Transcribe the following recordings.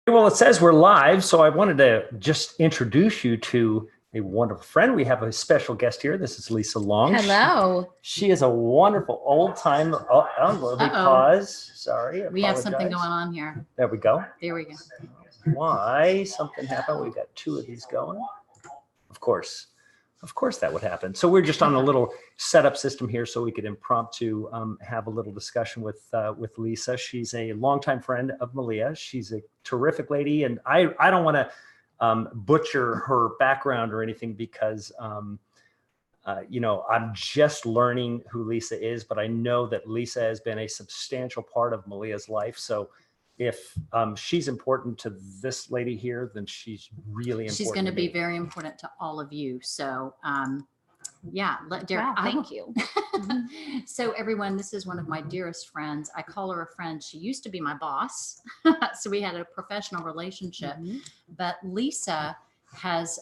Well, it says we're live, so I wanted to just introduce you to a wonderful friend. We have a special guest here. This is Lisa Long. Hello. She is a wonderful old-time. Let me pause. Sorry, we have something going on here. There we go. There we go. Why something happened? We've got two of these going. Of course that would happen. So we're just on a little setup system here so we could impromptu have a little discussion with Lisa. She's a longtime friend of Malia. She's a terrific lady, and I don't want to butcher her background or anything because I'm just learning who Lisa is, but I know that Lisa has been a substantial part of Malia's life. So if she's important to this lady here, then she's really important. She's going to be very important to all of you. So yeah, Derek, wow, thank you. So everyone, this is one of my dearest friends. I call her a friend. She used to be my boss. So we had a professional relationship, but Lisa has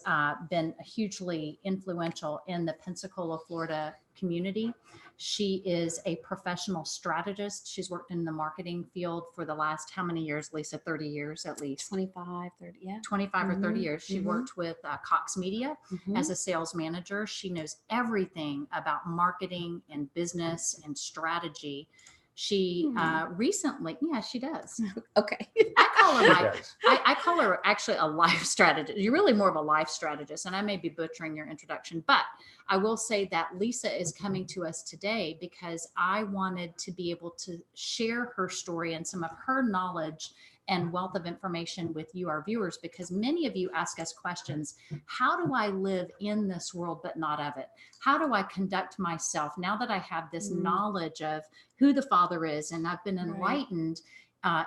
been hugely influential in the Pensacola, Florida community. She is a professional strategist. She's worked in the marketing field for the last, how many years, Lisa? 30 years at least. 25, 30, yeah. 25 or 30 years. She worked with Cox Media as a sales manager. She knows everything about marketing and business and strategy. She recently, yeah, she does. Okay. I call her actually a life strategist. You're really more of a life strategist, and I may be butchering your introduction, but I will say that Lisa is coming to us today because I wanted to be able to share her story and some of her knowledge and wealth of information with you, our viewers, because many of you ask us questions. How do I live in this world but not of it? How do I conduct myself now that I have this knowledge of who the Father is and I've been enlightened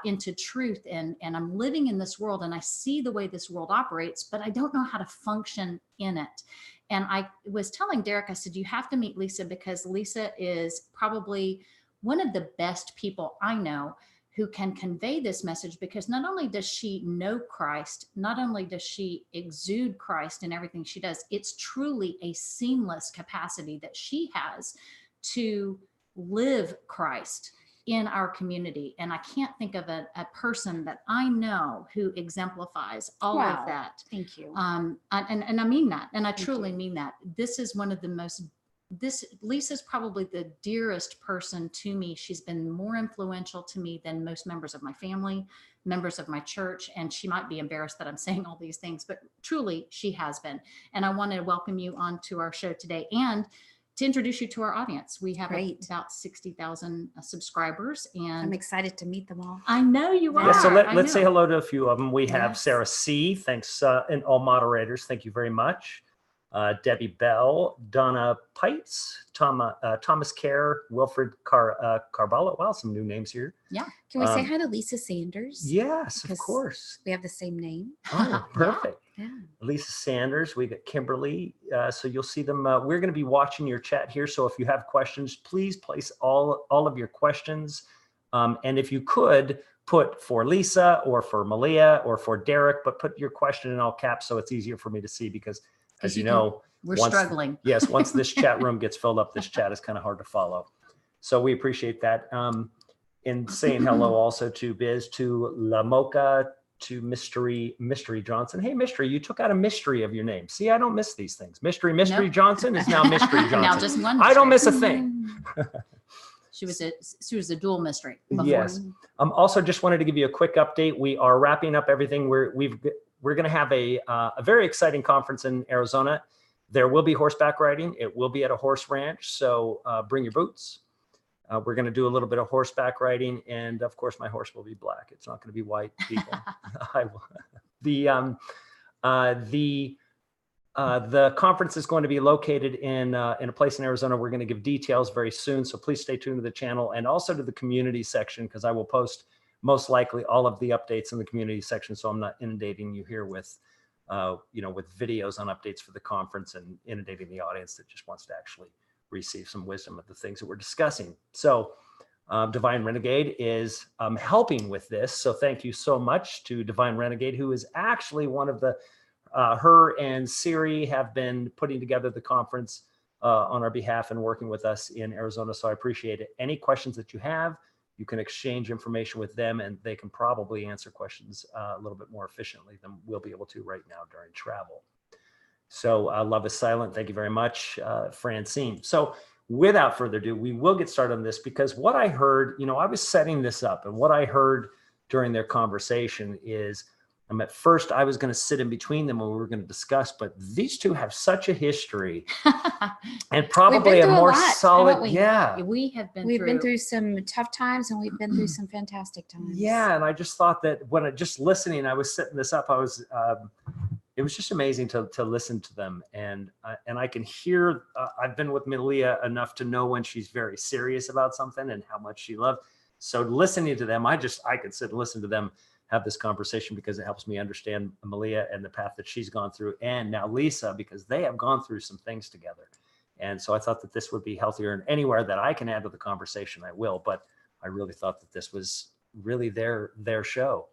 into truth and I'm living in this world and I see the way this world operates, but I don't know how to function in it. And I was telling Derek, I said, you have to meet Lisa because Lisa is probably one of the best people I know who can convey this message, because not only does she know Christ, not only does she exude Christ in everything she does, it's truly a seamless capacity that she has to live Christ in our community. And I can't think of a person that I know who exemplifies all of that. Thank you. And I mean that, and I truly mean that. This is one of the most, Lisa's probably the dearest person to me. She's been more influential to me than most members of my family, members of my church, and she might be embarrassed that I'm saying all these things, but truly she has been. And I want to welcome you onto our show today and to introduce you to our audience. We have about 60,000 subscribers, and I'm excited to meet them all. I know you are. Yeah, so let's say hello to a few of them. We have Sarah C. Thanks, and all moderators. Thank you very much. Debbie Bell, Donna Pites, Thomas Kerr, Wilfred Carballo. Wow, some new names here. Yeah. Can we say hi to Lisa Sanders? Yes, of course. We have the same name. Oh, perfect. Yeah. Lisa Sanders, we got Kimberly. So you'll see them. We're going to be watching your chat here. So if you have questions, please place all of your questions. And if you could put for Lisa or for Malia or for Derek, but put your question in all caps so it's easier for me to see, because as you know, we're struggling. Yes, once this chat room gets filled up, this chat is kind of hard to follow. So we appreciate that. And saying hello also to Biz, to La Mocha, to Mystery Johnson. Hey, Mystery, you took out a mystery of your name. See, I don't miss these things. Mystery Johnson is now Mystery Johnson. Now just one. I don't miss a thing. She was a dual mystery before. Yes. Also, just wanted to give you a quick update. We are wrapping up everything. We're going to have a very exciting conference in Arizona. There will be horseback riding. It will be at a horse ranch. So bring your boots. We're going to do a little bit of horseback riding. And of course, my horse will be black. It's not going to be white, people. The conference is going to be located in a place in Arizona. We're going to give details very soon. So please stay tuned to the channel and also to the community section, because I will post most likely all of the updates in the community section. So I'm not inundating you here with, with videos on updates for the conference and inundating the audience that just wants to actually receive some wisdom of the things that we're discussing. So Divine Renegade is helping with this. So thank you so much to Divine Renegade, who is actually one of the, her and Siri have been putting together the conference on our behalf and working with us in Arizona. So I appreciate it. Any questions that you have, You can exchange information with them, and they can probably answer questions a little bit more efficiently than we'll be able to right now during travel. So Love is Silent. Thank you very much, Francine. So without further ado, we will get started on this, because what I heard, I was setting this up, and what I heard during their conversation is, at first I was going to sit in between them and we were going to discuss, but these two have such a history and probably a more solid, yeah. We've been through some tough times, and we've been through some fantastic times. Yeah. And I just thought that when just listening, I was setting this up, it was just amazing to listen to them. And I can hear, I've been with Malia enough to know when she's very serious about something and how much she loves. So listening to them, I could sit and listen to them have this conversation, because it helps me understand Malia and the path that she's gone through. And now Lisa, because they have gone through some things together. And so I thought that this would be healthier, and anywhere that I can add to the conversation, I will. But I really thought that this was really their show.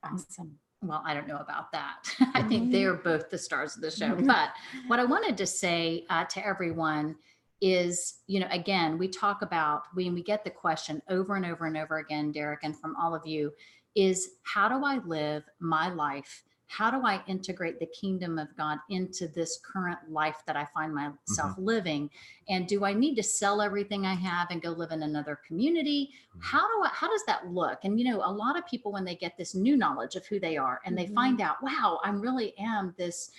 Awesome. Well, I don't know about that. I think they're both the stars of the show. But what I wanted to say to everyone is, again, we talk about, when we get the question over and over and over again, Derek, and from all of you, is how do I live my life? How do I integrate the kingdom of God into this current life that I find myself living? And do I need to sell everything I have and go live in another community? How does that look? And, a lot of people, when they get this new knowledge of who they are, and they find out, wow, I really am this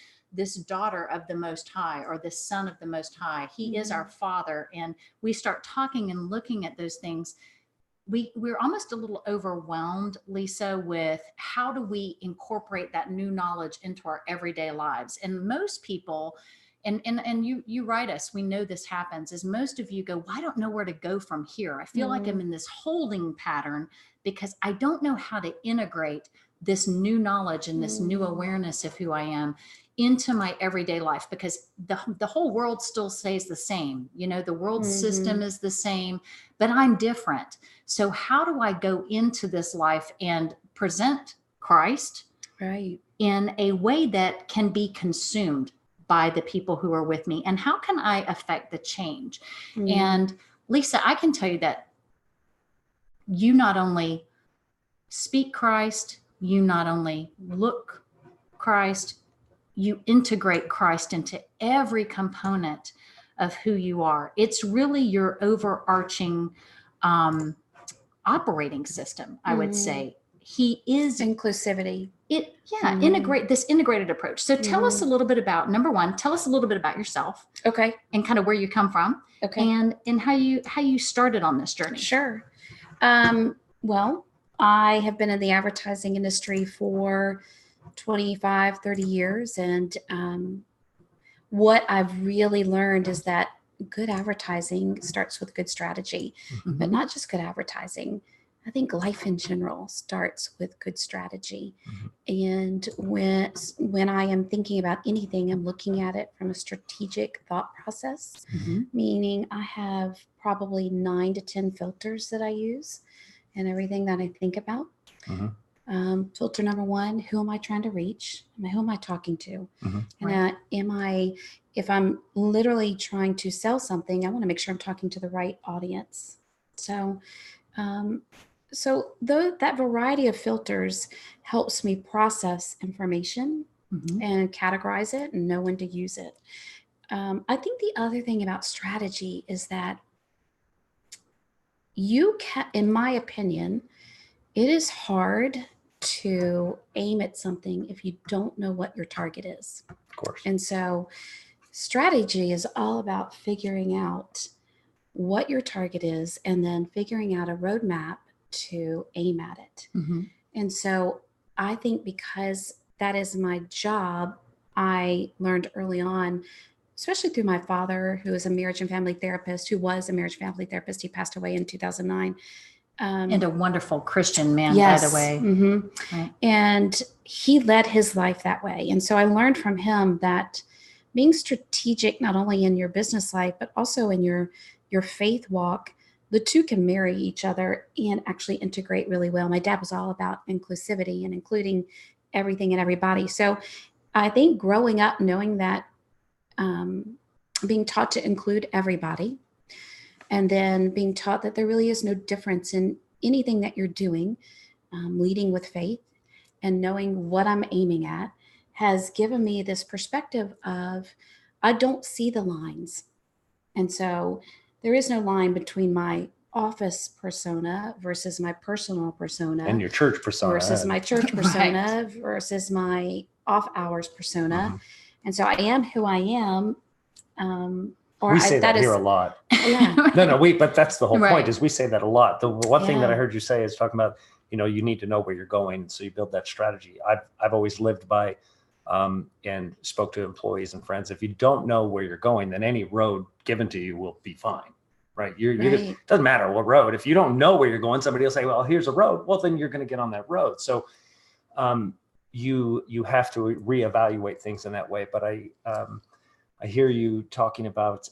daughter of the Most High, or this son of the Most High. He is our Father. And we start talking and looking at those things. We're almost a little overwhelmed, Lisa, with how do we incorporate that new knowledge into our everyday lives? And most people, and you write us, we know this happens, is most of you go, well, I don't know where to go from here. I feel like I'm in this holding pattern, because I don't know how to integrate this new knowledge and this new awareness of who I am into my everyday life, because the whole world still stays the same. The world system is the same, but I'm different. So how do I go into this life and present Christ in a way that can be consumed by the people who are with me? And how can I affect the change? And Lisa, I can tell you that you not only speak Christ, you not only look Christ, you integrate Christ into every component of who you are. It's really your overarching operating system, I would say. He is inclusivity. Integrate this integrated approach. So tell us a little bit about, number one, tell us a little bit about yourself. Okay. And kind of where you come from. Okay. And how you started on this journey. Sure. Well, I have been in the advertising industry for 25, 30 years. And what I've really learned is that good advertising starts with good strategy, but not just good advertising. I think life in general starts with good strategy. And when I am thinking about anything, I'm looking at it from a strategic thought process, meaning I have probably 9 to 10 filters that I use and everything that I think about. Filter number one, who am I trying to reach? Who am I talking to? And if I'm literally trying to sell something, I want to make sure I'm talking to the right audience. So that variety of filters helps me process information and categorize it and know when to use it. I think the other thing about strategy is that in my opinion, it is hard to aim at something if you don't know what your target is. Of course. And so strategy is all about figuring out what your target is and then figuring out a roadmap to aim at it. And so I think because that is my job, I learned early on, especially through my father, who was a marriage and family therapist, He passed away in 2009. And a wonderful Christian man, by the way. Right. And he led his life that way. And so I learned from him that being strategic, not only in your business life, but also in your faith walk, the two can marry each other and actually integrate really well. My dad was all about inclusivity and including everything and everybody. So I think growing up, knowing that being taught to include everybody, And then being taught that there really is no difference in anything that you're doing, leading with faith and knowing what I'm aiming at has given me this perspective of I don't see the lines. And so there is no line between my office persona versus my personal persona And your church persona. versus my church persona versus my off hours persona. And so I am who I am. We say that here a lot. Yeah. No, but that's the whole point is we say that a lot. The one thing that I heard you say is talking about, you need to know where you're going. So you build that strategy. I've always lived by, and spoke to employees and friends. If you don't know where you're going, then any road given to you will be fine. Right. It doesn't matter what road. If you don't know where you're going, somebody will say, well, here's a road. Well, then you're going to get on that road. So, you have to reevaluate things in that way. But I hear you talking about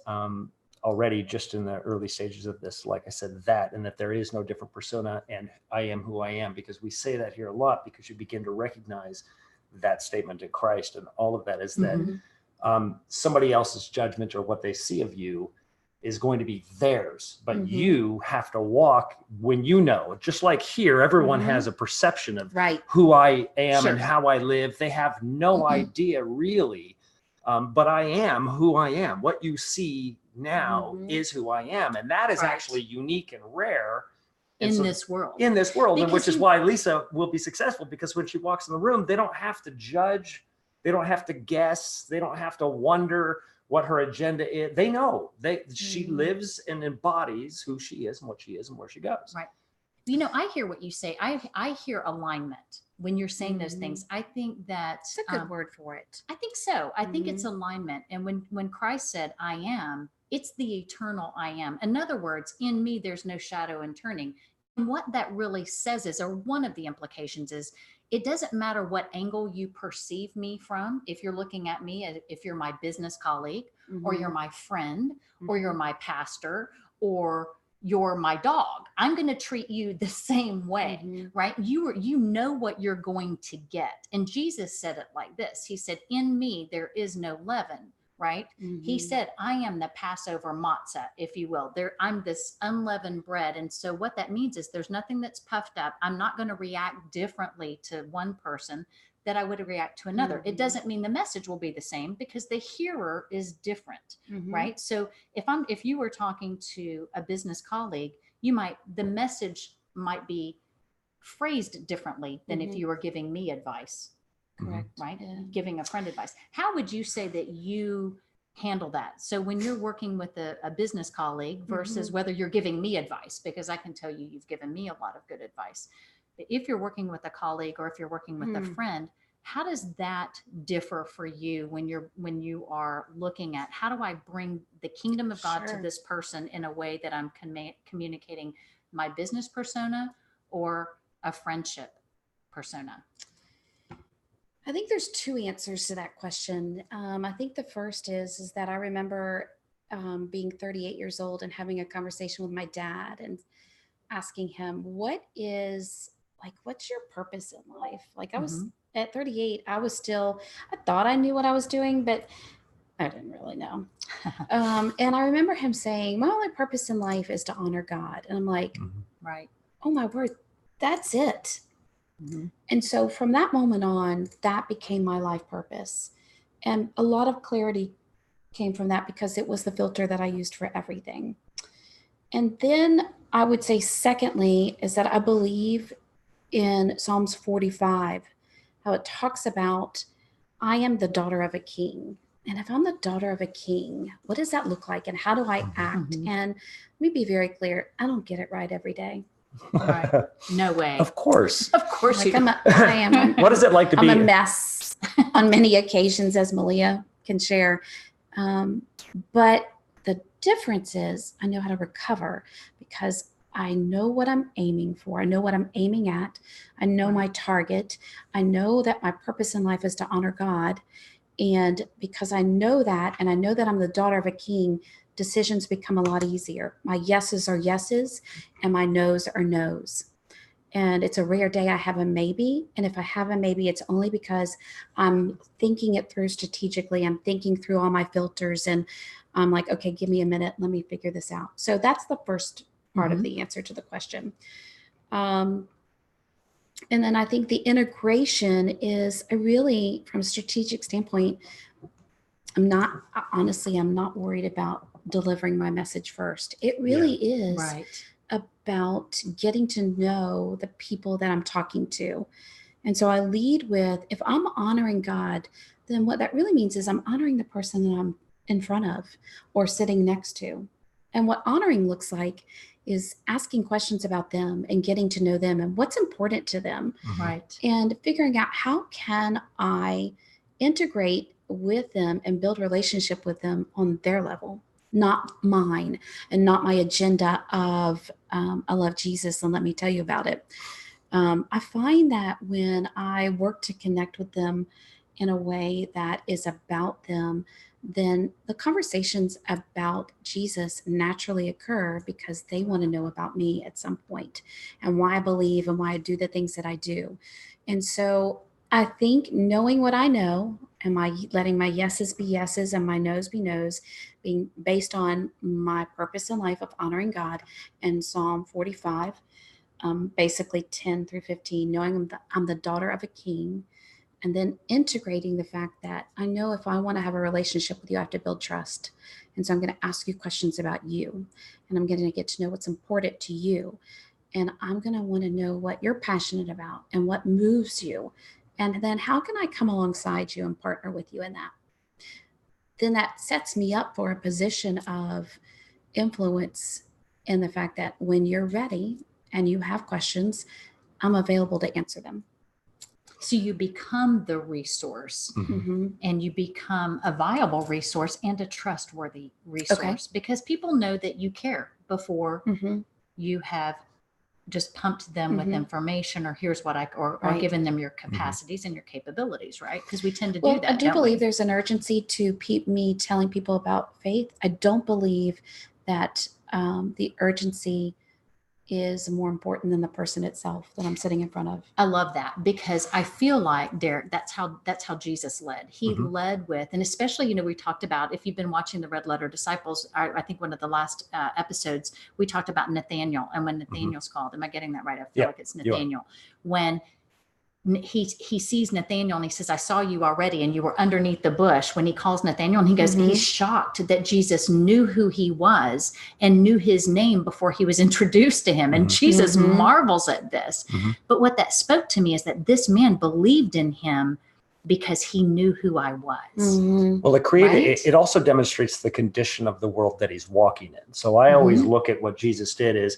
already just in the early stages of this, like I said, and that there is no different persona and I am who I am, because we say that here a lot because you begin to recognize that statement in Christ. And all of that is that somebody else's judgment or what they see of you is going to be theirs, but you have to walk when just like here, everyone has a perception of who I am and how I live. They have no idea really. But I am who I am. What you see now is who I am. And that is actually unique and rare in this world. And which is why Lisa will be successful, because when she walks in the room, they don't have to judge. They don't have to guess. They don't have to wonder what her agenda is. They know she lives and embodies who she is and what she is and where she goes. Right. I hear what you say. I hear alignment when you're saying those things. I think that's a good word for it. I think so. I think it's alignment. And when Christ said, I am, it's the eternal I am. In other words, in me, there's no shadow and turning. And what that really says is, or one of the implications is, it doesn't matter what angle you perceive me from. If you're looking at me, if you're my business colleague, or you're my friend, or you're my pastor, or you're my dog, I'm going to treat you the same way, right? You know what you're going to get. And Jesus said it like this. He said, in me, there is no leaven, right? He said, I am the Passover matzah, if you will. I'm this unleavened bread. And so what that means is there's nothing that's puffed up. I'm not going to react differently to one person that I would react to another. It doesn't mean the message will be the same, because the hearer is different, right? So if you were talking to a business colleague, the message might be phrased differently than if you were giving me advice. Correct. Right? Yeah. Giving a friend advice. How would you say that you handle that? So when you're working with a business colleague versus whether you're giving me advice, because I can tell you've given me a lot of good advice. But if you're working with a colleague or if you're working with a friend, how does that differ for you when you are looking at how do I bring the kingdom of God to this person in a way that I'm communicating my business persona or a friendship persona? I think there's two answers to that question. I think the first is that I remember being 38 years old and having a conversation with my dad and asking him, what's your purpose in life? Like I was at 38, I thought I knew what I was doing, but I didn't really know. And I remember him saying, my only purpose in life is to honor God. And I'm like, right. Oh my word, that's it. And so from that moment on, that became my life purpose. And a lot of clarity came from that because it was the filter that I used for everything. And then I would say, secondly, is that I believe in Psalms 45, how it talks about, I am the daughter of a king. And if I'm the daughter of a king, what does that look like? And how do I act? And let me be very clear. I don't get it right every day. Right. No way. Of course. Of course you do. I am. What is it like to be a mess on many occasions, as Malia can share. But the difference is I know how to recover because I know what I'm aiming for. I know what I'm aiming at. I know my target. I know that my purpose in life is to honor God. And because I know that, and I know that I'm the daughter of a king, decisions become a lot easier. My yeses are yeses and my no's are no's. And it's a rare day I have a maybe. And if I have a maybe, it's only because I'm thinking it through strategically. I'm thinking through all my filters and I'm like, okay, give me a minute. Let me figure this out. So that's the first part of the answer to the question. And then I think the integration is from a strategic standpoint, I'm not worried about delivering my message first. It really is about getting to know the people that I'm talking to. And so I lead with, if I'm honoring God, then what that really means is I'm honoring the person that I'm in front of or sitting next to. And what honoring looks like is asking questions about them and getting to know them and what's important to them. Right. And figuring out how can I integrate with them and build relationship with them on their level, not mine, and not my agenda of I love Jesus and let me tell you about it. I find that when I work to connect with them in a way that is about them, then the conversations about Jesus naturally occur because they want to know about me at some point and why I believe and why I do the things that I do. And so I think knowing what I know and letting my yeses be yeses and my noes be noes, being based on my purpose in life of honoring God and Psalm 45, basically 10 through 15, knowing I'm the daughter of a king, and then integrating the fact that I know if I want to have a relationship with you, I have to build trust. And so I'm going to ask you questions about you, and I'm going to get to know what's important to you. And I'm going to want to know what you're passionate about and what moves you. And then how can I come alongside you and partner with you in that? Then that sets me up for a position of influence in the fact that when you're ready and you have questions, I'm available to answer them. So you become the resource and you become a viable resource and a trustworthy resource because people know that you care before you have just pumped them with information or here's what or given them your capacities and your capabilities, right? Because we tend to do that. I do believe there's an urgency to me telling people about faith. I don't believe that the urgency is more important than the person itself that I'm sitting in front of. I love that because I feel like, Derek, that's how Jesus led. He led with, and especially, we talked about, if you've been watching the Red Letter Disciples, I think one of the last episodes, we talked about Nathaniel and when Nathaniel's called. Am I getting that right? I feel like it's Nathaniel. When he sees Nathaniel and he says, I saw you already and you were underneath the bush. When he calls Nathaniel and he goes, he's shocked that Jesus knew who he was and knew his name before he was introduced to him. And Jesus marvels at this. But what that spoke to me is that this man believed in him because he knew who I was. Well, it also demonstrates the condition of the world that he's walking in. So I always look at what Jesus did is,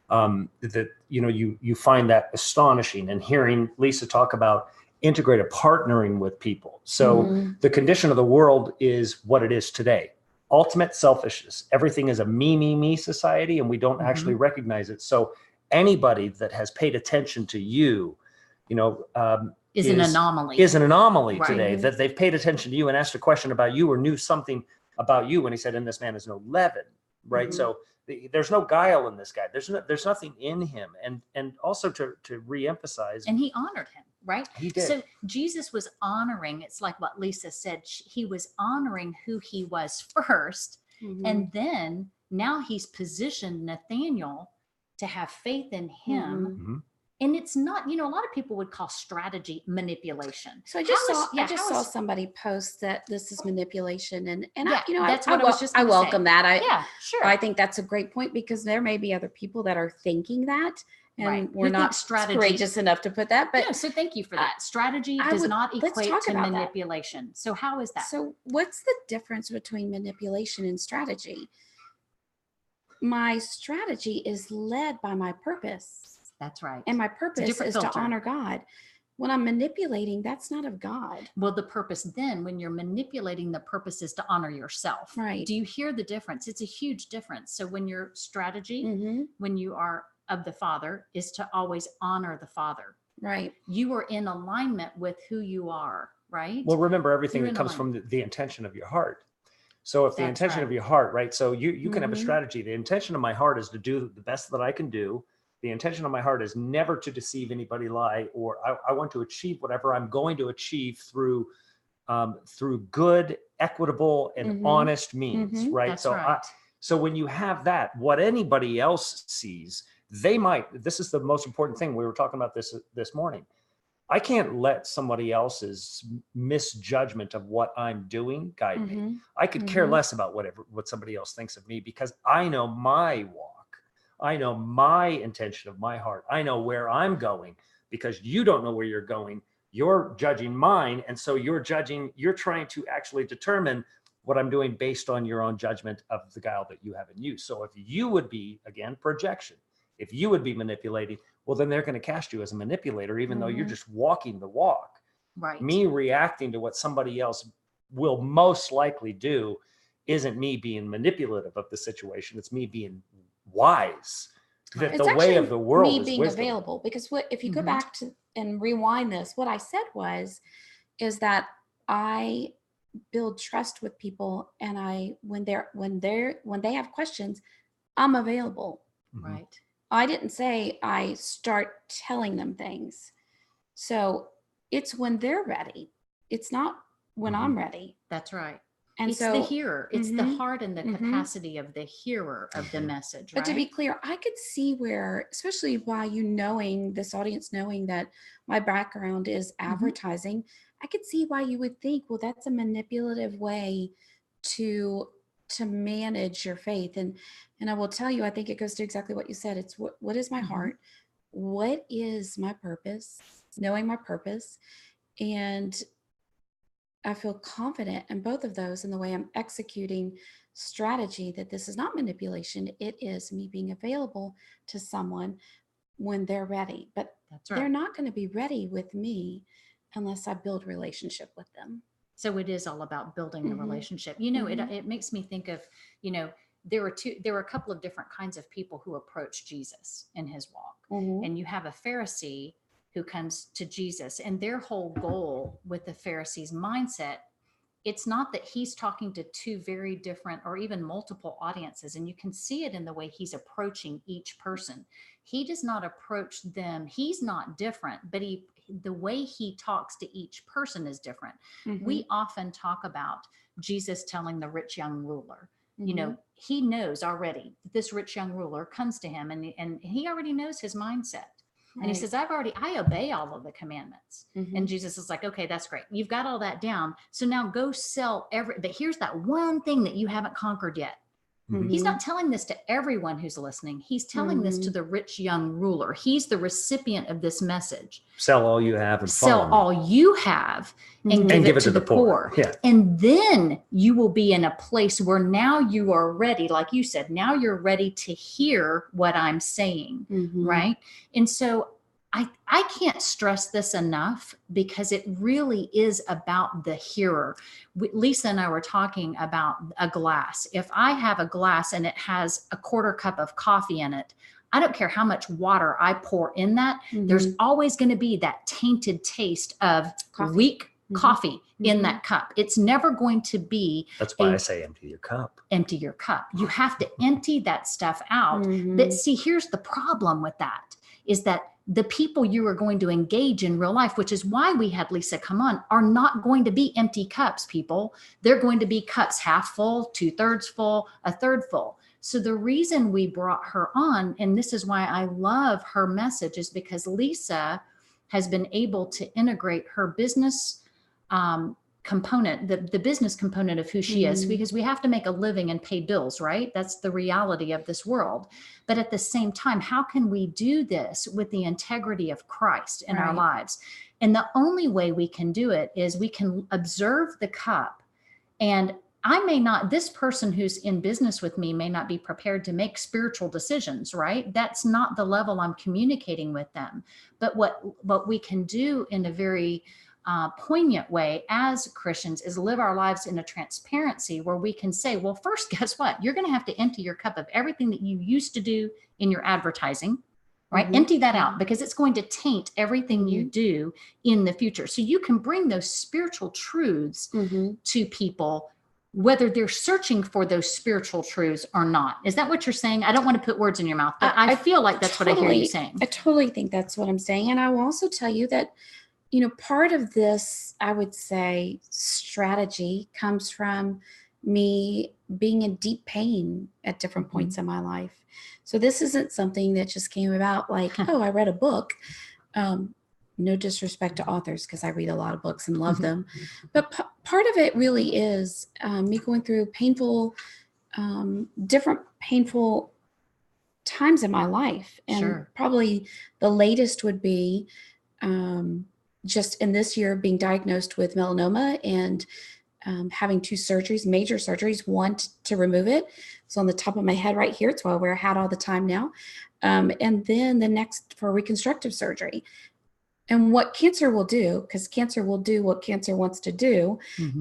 that you find that astonishing, and hearing Lisa talk about integrative partnering with people. So the condition of the world is what it is today. Ultimate selfishness. Everything is a me society, and we don't actually recognize it. So anybody that has paid attention to you, is an anomaly. Is an anomaly today, that they've paid attention to you and asked a question about you or knew something about you when he said, "In this man is no leaven," right? So there's no guile in this guy. There's nothing in him. And also to reemphasize. And he honored him, right? He did. So Jesus was honoring, it's like what Lisa said, he was honoring who he was first. And then now he's positioned Nathaniel to have faith in him. And it's not, a lot of people would call strategy manipulation. So I just saw somebody post that this is manipulation, and I welcome that. I think that's a great point because there may be other people that are thinking that, and we're not courageous enough to put that. But so thank you for that. Strategy does not equate to manipulation. So how is that? So what's the difference between manipulation and strategy? My strategy is led by my purpose. That's right. And my purpose is to honor God. When I'm manipulating, that's not of God. Well, the purpose then, when you're manipulating, the purpose is to honor yourself. Right. Do you hear the difference? It's a huge difference. So when your strategy, when you are of the Father, is to always honor the Father. Right. You are in alignment with who you are, right? Well, remember, everything that comes from the intention of your heart. So if the intention of your heart, right? So you can have a strategy. The intention of my heart is to do the best that I can do. The intention of my heart is never to deceive anybody, lie, or I want to achieve whatever I'm going to achieve through through good, equitable, and honest means, right? That's So, right. so when you have that, what anybody else sees, they might. This is the most important thing. We were talking about this morning. I can't let somebody else's misjudgment of what I'm doing guide me. I could care less about what somebody else thinks of me, because I know my walk. I know my intention of my heart. I know where I'm going, because you don't know where you're going. You're judging mine. And so you're trying to actually determine what I'm doing based on your own judgment of the guile that you have in you. So if you would be, again, projection, if you would be manipulating, well, then they're going to cast you as a manipulator, even though you're just walking the walk. Right. Me reacting to what somebody else will most likely do isn't me being manipulative of the situation. It's me being wise. That It's the way of the world me is being wisdom. available, because if you go back to and rewind this, what I said is that I build trust with people, and when they have questions, I'm available. Right. I didn't say I start telling them things. So it's when they're ready. It's not when I'm ready. That's right. And it's so the hearer. It's the heart and the capacity of the hearer of the message. But right? to be clear, I could see where, especially by you knowing, this audience knowing that my background is advertising, I could see why you would think, well, that's a manipulative way to manage your faith. And I will tell you, I think it goes to exactly what you said. It's what is my heart? What is my purpose? Knowing my purpose. And I feel confident in both of those, in the way I'm executing strategy, that this is not manipulation. It is me being available to someone when they're ready. But That's right. they're not going to be ready with me unless I build relationship with them. So it is all about building the relationship. You know, it makes me think of, you know, there were a couple of different kinds of people who approached Jesus in his walk. And you have a Pharisee who comes to Jesus, and their whole goal with the Pharisee's mindset, it's not that he's talking to two very different or even multiple audiences. And you can see it in the way he's approaching each person. He does not approach them. He's not different, but the way he talks to each person is different. We often talk about Jesus telling the rich young ruler, you know, he knows already that this rich young ruler comes to him, and he already knows his mindset. Right. And he says, I obey all of the commandments. And Jesus is like, okay, that's great. You've got all that down. So now go sell but here's that one thing that you haven't conquered yet. He's not telling this to everyone who's listening. He's telling this to the rich young ruler. He's the recipient of this message. Sell all you have and sell all you have and give it to the poor. Yeah. And then you will be in a place where now you are ready. Like you said, now you're ready to hear what I'm saying. Right. And so I can't stress this enough, because it really is about the hearer. Lisa and I were talking about a glass. If I have a glass and it has a quarter cup of coffee in it, I don't care how much water I pour in that, there's always going to be that tainted taste of weak coffee in that cup. It's never going to be. That's why I say empty your cup. Empty your cup. You have to empty that stuff out. But see, here's the problem with that, is that the people you are going to engage in real life, which is why we had Lisa come on, are not going to be empty cups, people. They're going to be cups half full, 2/3 full, 1/3 full. So the reason we brought her on, and this is why I love her message, is because Lisa has been able to integrate her business component, the business component of who she is, because we have to make a living and pay bills, right? That's the reality of this world. But at the same time, how can we do this with the integrity of Christ in our lives? And the only way we can do it is we can observe the cup. And this person who's in business with me may not be prepared to make spiritual decisions, right? That's not the level I'm communicating with them. But what we can do in a very poignant way as Christians is live our lives in a transparency where we can say, well, first, guess what? You're going to have to empty your cup of everything that you used to do in your advertising, right? Empty that out, because it's going to taint everything you do in the future. So you can bring those spiritual truths to people, whether they're searching for those spiritual truths or not. Is that what you're saying? I don't want to put words in your mouth, but I feel like that's what I hear you saying. I totally think that's what I'm saying. And I will also tell you that part of this, I would say, strategy comes from me being in deep pain at different points in my life. So this isn't something that just came about like, oh, I read a book. No disrespect to authors, because I read a lot of books and love them. But part of it really is me going through different painful times in my life. And probably the latest would be just in this year being diagnosed with melanoma and having 2 surgeries, major surgeries, one to remove it. It's on the top of my head right here. It's why I wear a hat all the time now. And then the next for reconstructive surgery. And what cancer will do, because cancer will do what cancer wants to do,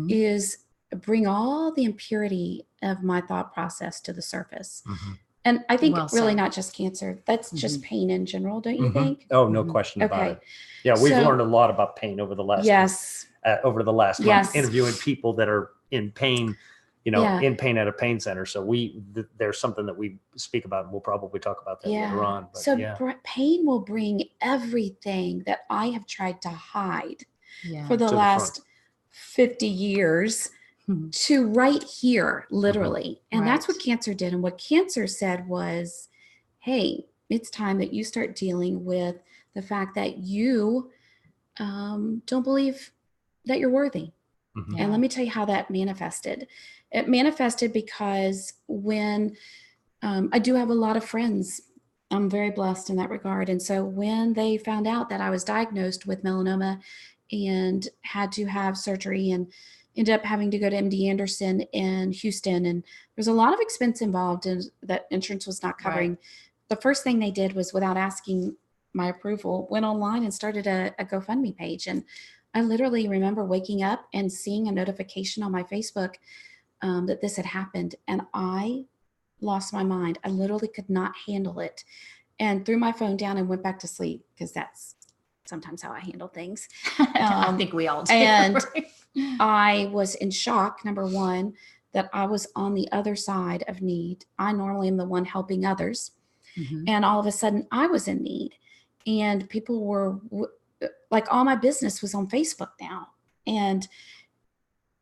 is bring all the impurity of my thought process to the surface. And I think really not just cancer, that's just pain in general, don't you think? Oh, no question about it. Yeah, we've learned a lot about pain over the last month, interviewing people that are in pain, in pain at a pain center. So there's something that we speak about, and we'll probably talk about that later on. But pain will bring everything that I have tried to hide for the last 50 years to right here, literally. And that's what cancer did. And what cancer said was, hey, it's time that you start dealing with the fact that you don't believe that you're worthy. And let me tell you how that manifested. It manifested because when I do have a lot of friends, I'm very blessed in that regard. And so when they found out that I was diagnosed with melanoma and had to have surgery and ended up having to go to MD Anderson in Houston, and there's a lot of expense involved and that insurance was not covering. The first thing they did was, without asking my approval, went online and started a GoFundMe page. And I literally remember waking up and seeing a notification on my Facebook that this had happened. And I lost my mind. I literally could not handle it and threw my phone down and went back to sleep, because that's sometimes how I handle things. I think we all do. And I was in shock, number one, that I was on the other side of need. I normally am the one helping others. And all of a sudden I was in need. And people were like, all my business was on Facebook now. And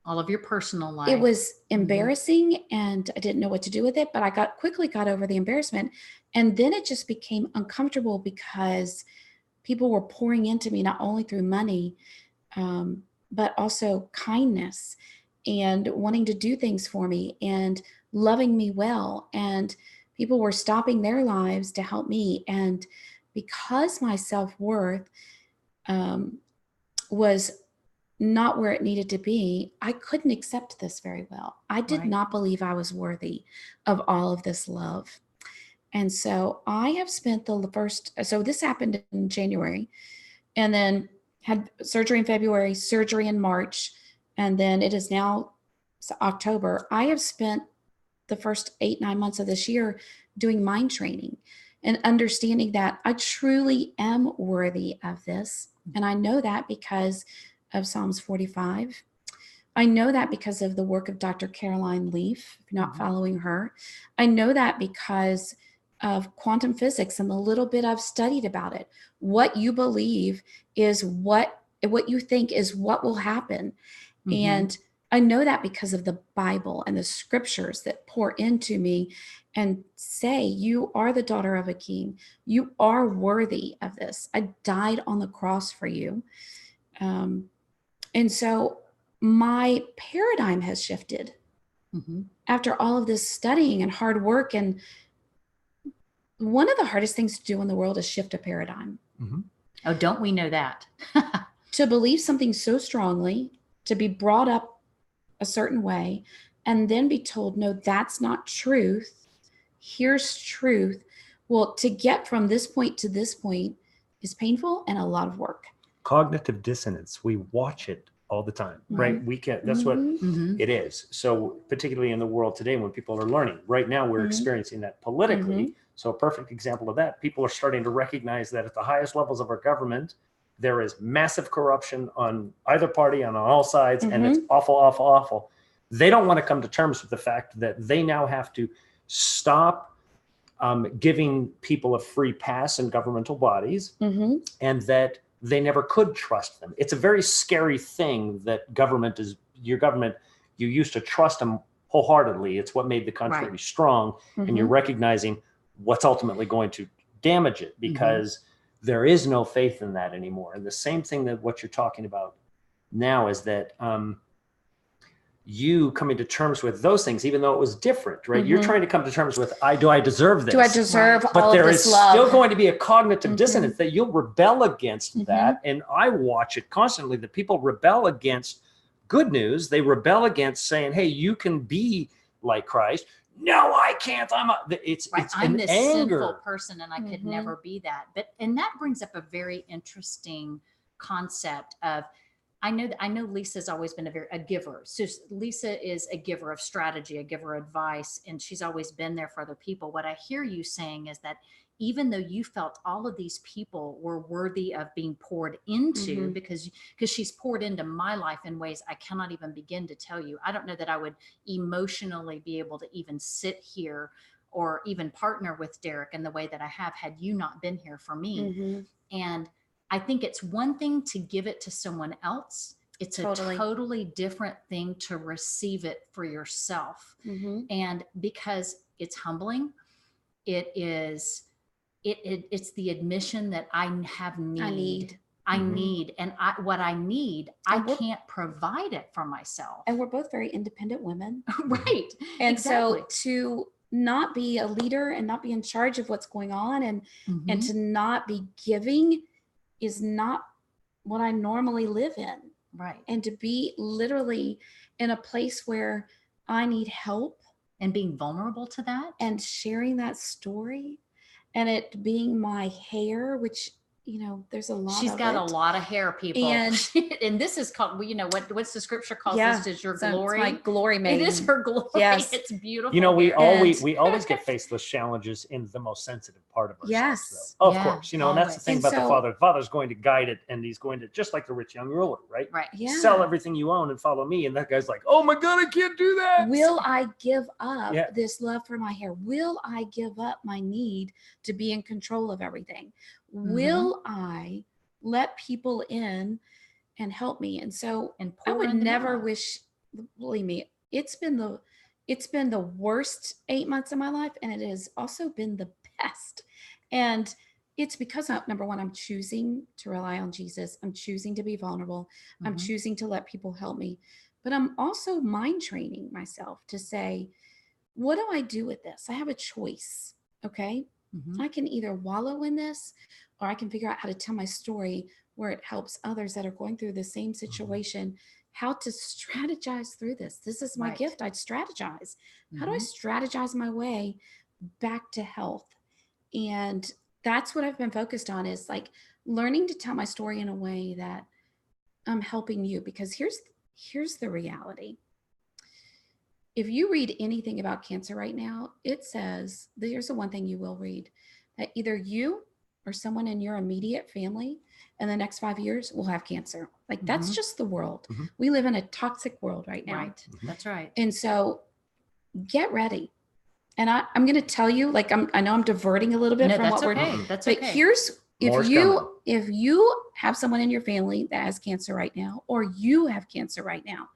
all of your personal life. It was embarrassing and I didn't know what to do with it, but I quickly got over the embarrassment. And then it just became uncomfortable because people were pouring into me, not only through money, but also kindness and wanting to do things for me and loving me well. And people were stopping their lives to help me. And because my self-worth was not where it needed to be, I couldn't accept this very well. I did not believe I was worthy of all of this love. And so I have spent so this happened in January, and then had surgery in February, surgery in March, and then it is now October. I have spent the first 8-9 months of this year doing mind training and understanding that I truly am worthy of this. And I know that because of Psalms 45. I know that because of the work of Dr. Caroline Leaf, if you're not following her. I know that because of quantum physics and the little bit I've studied about it. What you believe is what you think is what will happen. And I know that because of the Bible and the scriptures that pour into me and say, you are the daughter of a king. You are worthy of this. I died on the cross for you. And so my paradigm has shifted after all of this studying and hard work. And one of the hardest things to do in the world is shift a paradigm. Oh, don't we know that? To believe something so strongly, to be brought up a certain way, and then be told, no, that's not truth. Here's truth. Well, to get from this point to this point is painful and a lot of work. Cognitive dissonance. We watch it all the time, right? We can't, that's what it is. So particularly in the world today, when people are learning right now, we're experiencing that politically. So a perfect example of that, people are starting to recognize that at the highest levels of our government, there is massive corruption on either party, on all sides, and it's awful, awful, awful. They don't want to come to terms with the fact that they now have to stop giving people a free pass in governmental bodies, and that they never could trust them. It's a very scary thing that your government, you used to trust them wholeheartedly. It's what made the country Right. strong. And you're recognizing what's ultimately going to damage it, because there is no faith in that anymore. And the same thing that what you're talking about now is that you coming to terms with those things, even though it was different, right? You're trying to come to terms with, do I deserve this? Do I deserve But all there of is this love? still going to be a cognitive dissonance that you'll rebel against that. And I watch it constantly, that people rebel against good news. They rebel against saying, hey, you can be like Christ. No, I can't. It's I'm an this anger. sinful person and I could never be that. And that brings up a very interesting concept of, I know Lisa's always been a giver. So Lisa is a giver of strategy, a giver of advice, and she's always been there for other people. What I hear you saying is that even though you felt all of these people were worthy of being poured into, because she's poured into my life in ways I cannot even begin to tell you. I don't know that I would emotionally be able to even sit here or even partner with Derek in the way that I have had you not been here for me. And I think it's one thing to give it to someone else. It's a totally different thing to receive it for yourself. And because it's humbling, it's the admission that I have need. I need, and what I need, I can't provide it for myself. And we're both very independent women. Right. And exactly. so to not be a leader and not be in charge of what's going on and to not be giving is not what I normally live in. Right. And to be literally in a place where I need help. And being vulnerable to that. And sharing that story. And it being my hair, which, there's a lot She's of got it. a lot of hair, people. And this is called, what's the scripture calls this is your glory. It's my glory mane. It is her glory. Yes. It's beautiful. We always get faced with challenges in the most sensitive part of ourselves. Yes. Of course. And that's the thing about the Father. The Father's going to guide it, and he's going to, just like the rich young ruler, right? Right. Yeah. Sell everything you own and follow me. And that guy's like, oh my God, I can't do that. Will I give up this love for my hair? Will I give up my need to be in control of everything? Will I let people in and help me? And so I would never wish, believe me, it's been the worst 8 months of my life, and it has also been the best. And it's because number one, I'm choosing to rely on Jesus. I'm choosing to be vulnerable. I'm choosing to let people help me, but I'm also mind training myself to say, what do I do with this? I have a choice. Okay. I can either wallow in this, or I can figure out how to tell my story where it helps others that are going through the same situation, how to strategize through this. This is my gift. I'd strategize. How do I strategize my way back to health? And that's what I've been focused on, is like learning to tell my story in a way that I'm helping you, because here's the reality. If you read anything about cancer right now, it says, here's the one thing you will read, that either you or someone in your immediate family in the next 5 years will have cancer. Like that's just the world. We live in a toxic world right now. Right. That's right. And so get ready. And I'm going to tell you, like, I know I'm diverting a little bit from what we're doing. That's but okay. Here's, if you have someone in your family that has cancer right now, or you have cancer right now,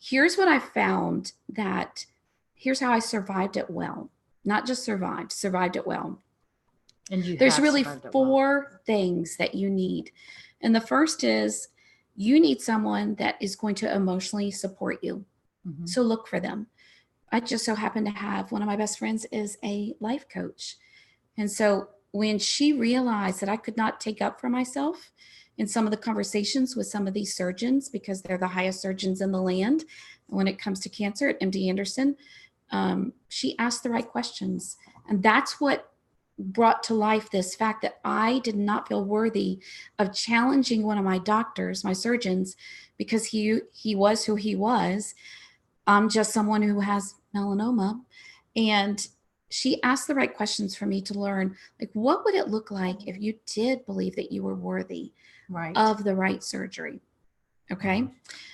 here's what I found, that here's how I survived it well. Not just survived it well. And there's really 4 things that you need. And the first is, you need someone that is going to emotionally support you. So look for them. I just so happen to have one of my best friends is a life coach. And so when she realized that I could not take up for myself in some of the conversations with some of these surgeons, because they're the highest surgeons in the land when it comes to cancer at MD Anderson, she asked the right questions. And that's what brought to life this fact that I did not feel worthy of challenging one of my doctors, my surgeons, because he was who he was. I'm just someone who has melanoma. And she asked the right questions for me to learn, like, what would it look like if you did believe that you were worthy of the right surgery? Okay.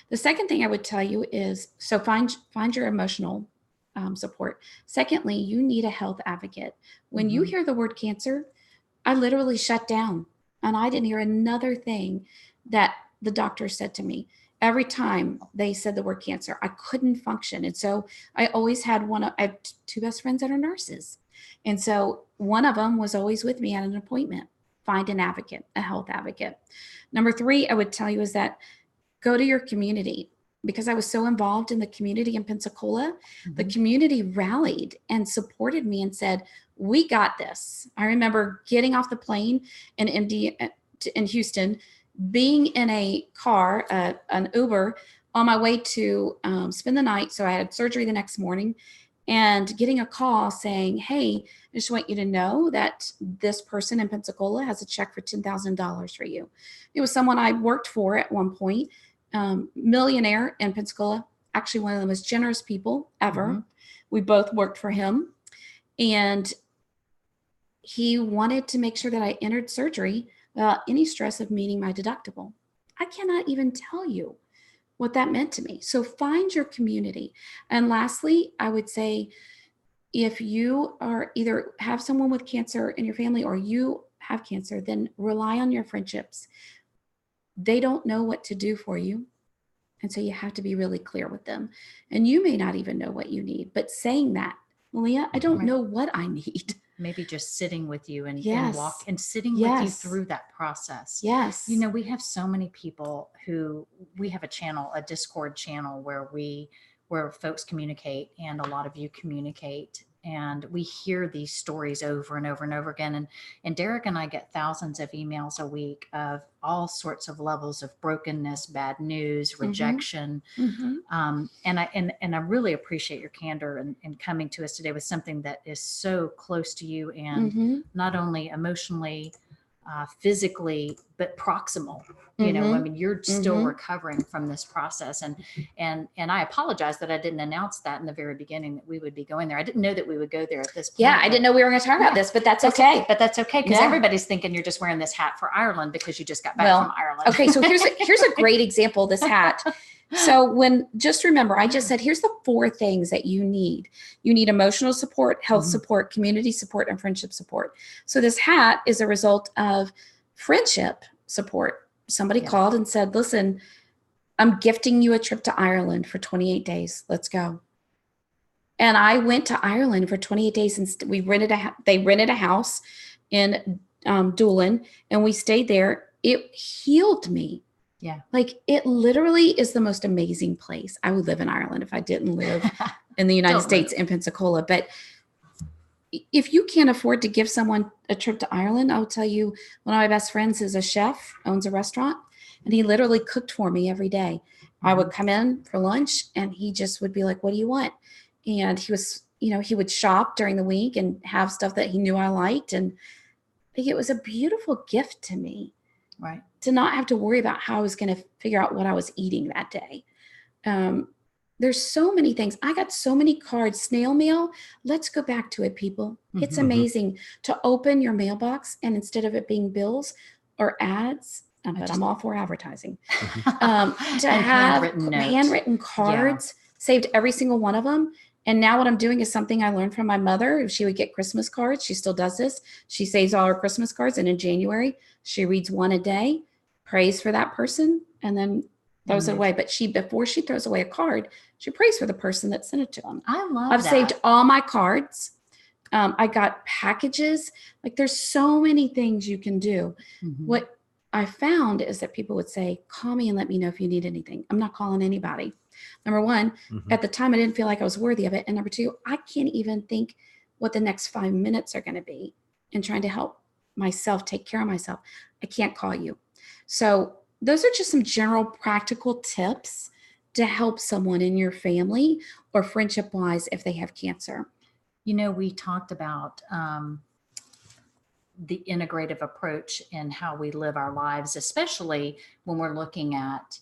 The second thing I would tell you is, so find your emotional support. Secondly, you need a health advocate. When you hear the word cancer, I literally shut down. and I didn't hear another thing that the doctor said to me. Every time they said the word cancer, I couldn't function. And so I always had I have two best friends that are nurses. And so one of them was always with me at an appointment. Find an advocate, a health advocate. Number 3, I would tell you is that go to your community. Because I was so involved in the community in Pensacola, the community rallied and supported me and said, we got this. I remember getting off the plane in Houston, being in a car, an Uber, on my way to spend the night. So I had surgery the next morning, and getting a call saying, hey, I just want you to know that this person in Pensacola has a check for $10,000 for you. It was someone I worked for at one point, millionaire in Pensacola, actually one of the most generous people ever. We both worked for him. And he wanted to make sure that I entered surgery without any stress of meeting my deductible. I cannot even tell you what that meant to me. So find your community. And lastly, I would say, if you are either have someone with cancer in your family or you have cancer, then rely on your friendships. They don't know what to do for you. And so you have to be really clear with them. And you may not even know what you need, but saying that, Malia, I don't know what I need. Maybe just sitting with you and walk and sitting with you through that process. Yes. You know, we have so many people we have a Discord channel where folks communicate, and a lot of you communicate. And we hear these stories over and over and over again. And Derek and I get thousands of emails a week of all sorts of levels of brokenness, bad news, rejection. And I really appreciate your candor and coming to us today with something that is so close to you, and not only emotionally, physically, but proximal. You know, I mean, you're still recovering from this process, and I apologize that I didn't announce that in the very beginning that we would be going there. I didn't know that we would go there at this point. Yeah, I didn't know we were going to talk about this, but that's okay. But that's okay, because everybody's thinking you're just wearing this hat for Ireland because you just got back from Ireland. Okay, so here's a great example of this hat. So just remember, I just said, here's the 4 things that you need. You need emotional support, health support, community support, and friendship support. So this hat is a result of friendship support. Somebody called and said, listen, I'm gifting you a trip to Ireland for 28 days. Let's go. And I went to Ireland for 28 days, and they rented a house in Doolin, and we stayed there. It healed me. Yeah. Like, it literally is the most amazing place. I would live in Ireland if I didn't live in the United States in Pensacola. But if you can't afford to give someone a trip to Ireland, I'll tell you, one of my best friends is a chef, owns a restaurant, and he literally cooked for me every day. I would come in for lunch, and he just would be like, what do you want? And he was, he would shop during the week and have stuff that he knew I liked. And it was a beautiful gift to me. Right. To not have to worry about how I was going to figure out what I was eating that day. There's so many things. I got so many cards, snail mail. Let's go back to it, people. It's amazing to open your mailbox, and instead of it being bills or ads, but I'm all for advertising, to have handwritten cards, saved every single one of them. And now what I'm doing is something I learned from my mother. If she would get Christmas cards, she still does this. She saves all her Christmas cards, and in January, she reads one a day, prays for that person, and then throws it away. But before she throws away a card, she prays for the person that sent it to them. I've saved all my cards. I got packages. Like, there's so many things you can do. What I found is that people would say, call me and let me know if you need anything. I'm not calling anybody. Number one, at the time, I didn't feel like I was worthy of it. And number two, I can't even think what the next 5 minutes are going to be in trying to help myself take care of myself. I can't call you. So those are just some general practical tips to help someone in your family or friendship wise if they have cancer. We talked about the integrative approach and how we live our lives, especially when we're looking at,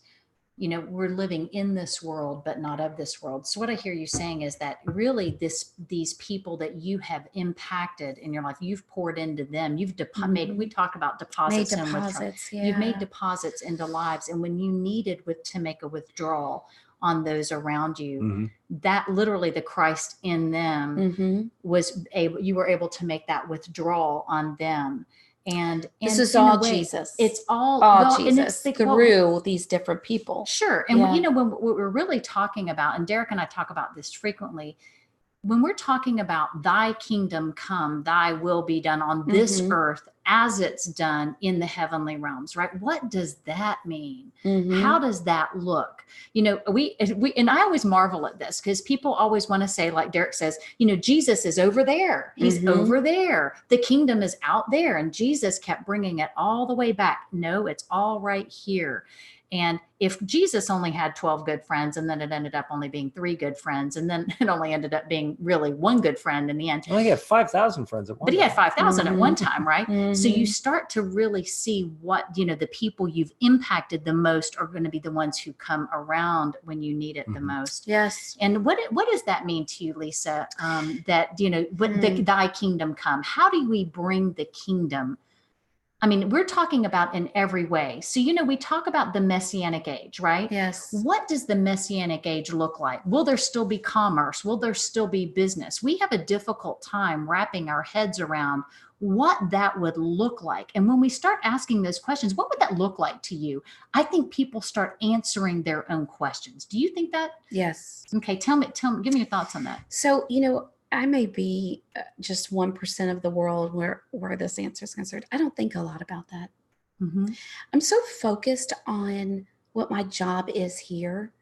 we're living in this world, but not of this world. So what I hear you saying is that really these people that you have impacted in your life, you've poured into them, you've made, we talk about deposits. You've made deposits into lives. And when you needed to make a withdrawal on those around you, that literally the Christ in them you were able to make that withdrawal on them. And This is in a all way, Jesus. It's all Jesus and it's like, through these different people. Sure. And Yeah. you know, when what we're really talking about, and Derek and I talk about this frequently, when we're talking about thy kingdom come, thy will be done on this earth as it's done in the heavenly realms, right? What does that mean? How does that look? You know, we and I always marvel at this because people always want to say, like Derek says, you know, Jesus is over there. He's over there. The kingdom is out there. And Jesus kept bringing it all the way back. No, it's all right here. And if Jesus only had 12 good friends, and then it ended up only being 3 good friends, and then it only ended up being really 1 good friend in the end. Well, he had 5,000 friends at one time. But he had 5,000 at one time, right? So you start to really see what, you know, the people you've impacted the most are going to be the ones who come around when you need it the most. Yes. And what does that mean to you, Lisa? That, you know, when thy kingdom come, how do we bring the kingdom? I mean, we're talking about in every way. So, you know, we talk about the Messianic age, right? Yes. What does the Messianic age look like? Will there still be commerce? Will there still be business? We have a difficult time wrapping our heads around what that would look like. And when we start asking those questions, what would that look like to you? I think people start answering their own questions. Do you think that? Yes. Okay. Tell me, give me your thoughts on that. So, you know, I may be just 1% of the world where this answer is concerned. I don't think a lot about that. I'm so focused on what my job is here.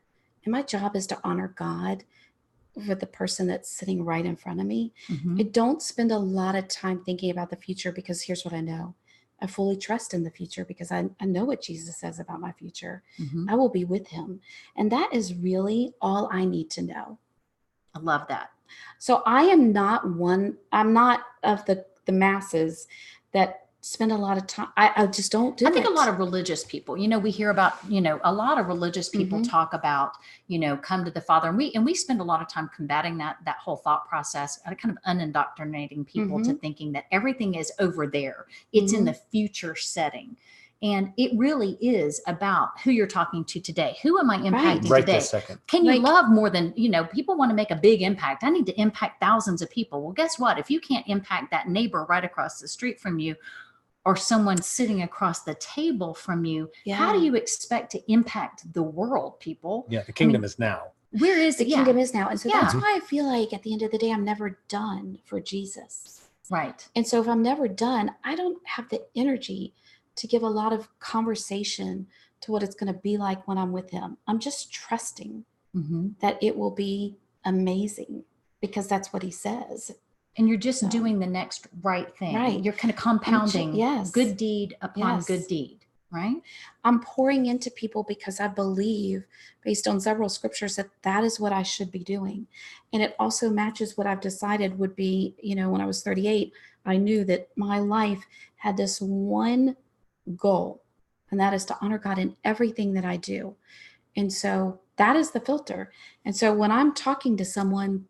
And my job is to honor God for the person that's sitting right in front of me. I don't spend a lot of time thinking about the future because here's what I know. I fully trust in the future because I know what Jesus says about my future. I will be with him. And that is really all I need to know. I love that. So I'm not of the masses that spend a lot of time. I just don't do it. I think a lot of religious people, you know, we hear about, you know, a lot of religious people talk about, you know, come to the Father. And we spend a lot of time combating that whole thought process, kind of unindoctrinating people to thinking that everything is over there. It's in the future setting. And it really is about who you're talking to today. Who am I impacting today? Right this second. Can you love more than, you know, people want to make a big impact. I need to impact thousands of people. Well, guess what? If you can't impact that neighbor right across the street from you or someone sitting across the table from you, how do you expect to impact the world, people? Yeah, the kingdom is now. Where is the kingdom is now? And so that's why I feel like at the end of the day, I'm never done for Jesus. Right. And so if I'm never done, I don't have the energy to give a lot of conversation to what it's going to be like when I'm with him. I'm just trusting that it will be amazing because that's what he says. And you're just doing the next right thing. Right. You're kind of compounding good deed upon good deed, right? I'm pouring into people because I believe, based on several scriptures, that is what I should be doing. And it also matches what I've decided would be, you know, when I was 38, I knew that my life had this one goal, and that is to honor God in everything that I do. And so that is the filter. And so when I'm talking to someone,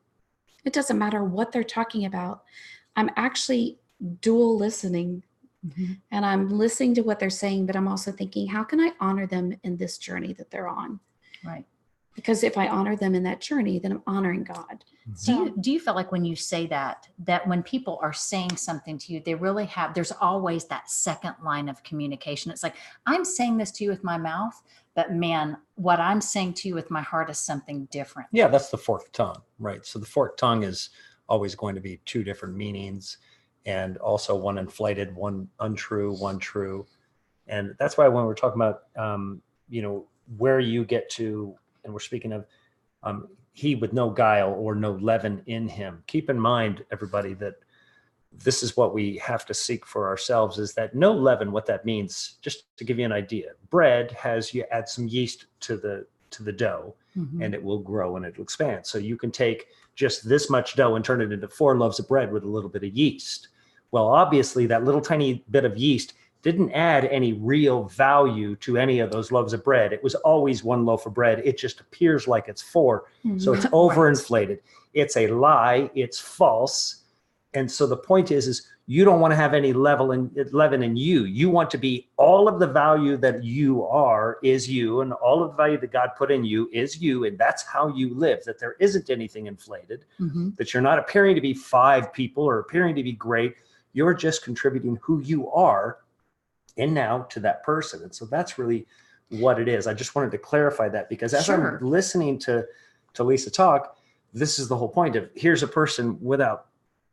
it doesn't matter what they're talking about. I'm actually dual listening, and I'm listening to what they're saying, but I'm also thinking, how can I honor them in this journey that they're on? Right. Because if I honor them in that journey, then I'm honoring God. Do you feel like when you say that when people are saying something to you, they really there's always that second line of communication. It's like, I'm saying this to you with my mouth, but man, what I'm saying to you with my heart is something different. Yeah, that's the forked tongue, right? So the forked tongue is always going to be 2 different meanings, and also one inflated, one untrue, one true. And that's why when we're talking about, you know, where you get to, and we're speaking of he with no guile or no leaven in him. Keep in mind, everybody, that this is what we have to seek for ourselves, is that no leaven. What that means, just to give you an idea, bread has, you add some yeast to the dough, and it will grow and it will expand. So you can take just this much dough and turn it into 4 loaves of bread with a little bit of yeast. Well, obviously that little tiny bit of yeast didn't add any real value to any of those loaves of bread. It was always 1 loaf of bread. It just appears like it's 4. So it's overinflated. It's a lie. It's false. And so the point is you don't want to have any leaven in you. You want to be, all of the value that you are is you, and all of the value that God put in you is you. And that's how you live, that there isn't anything inflated, that you're not appearing to be 5 people or appearing to be great. You're just contributing who you are in now to that person. And so that's really what it is. I just wanted to clarify that, because as Sure. I'm listening to Lisa talk, this is the whole point of, here's a person without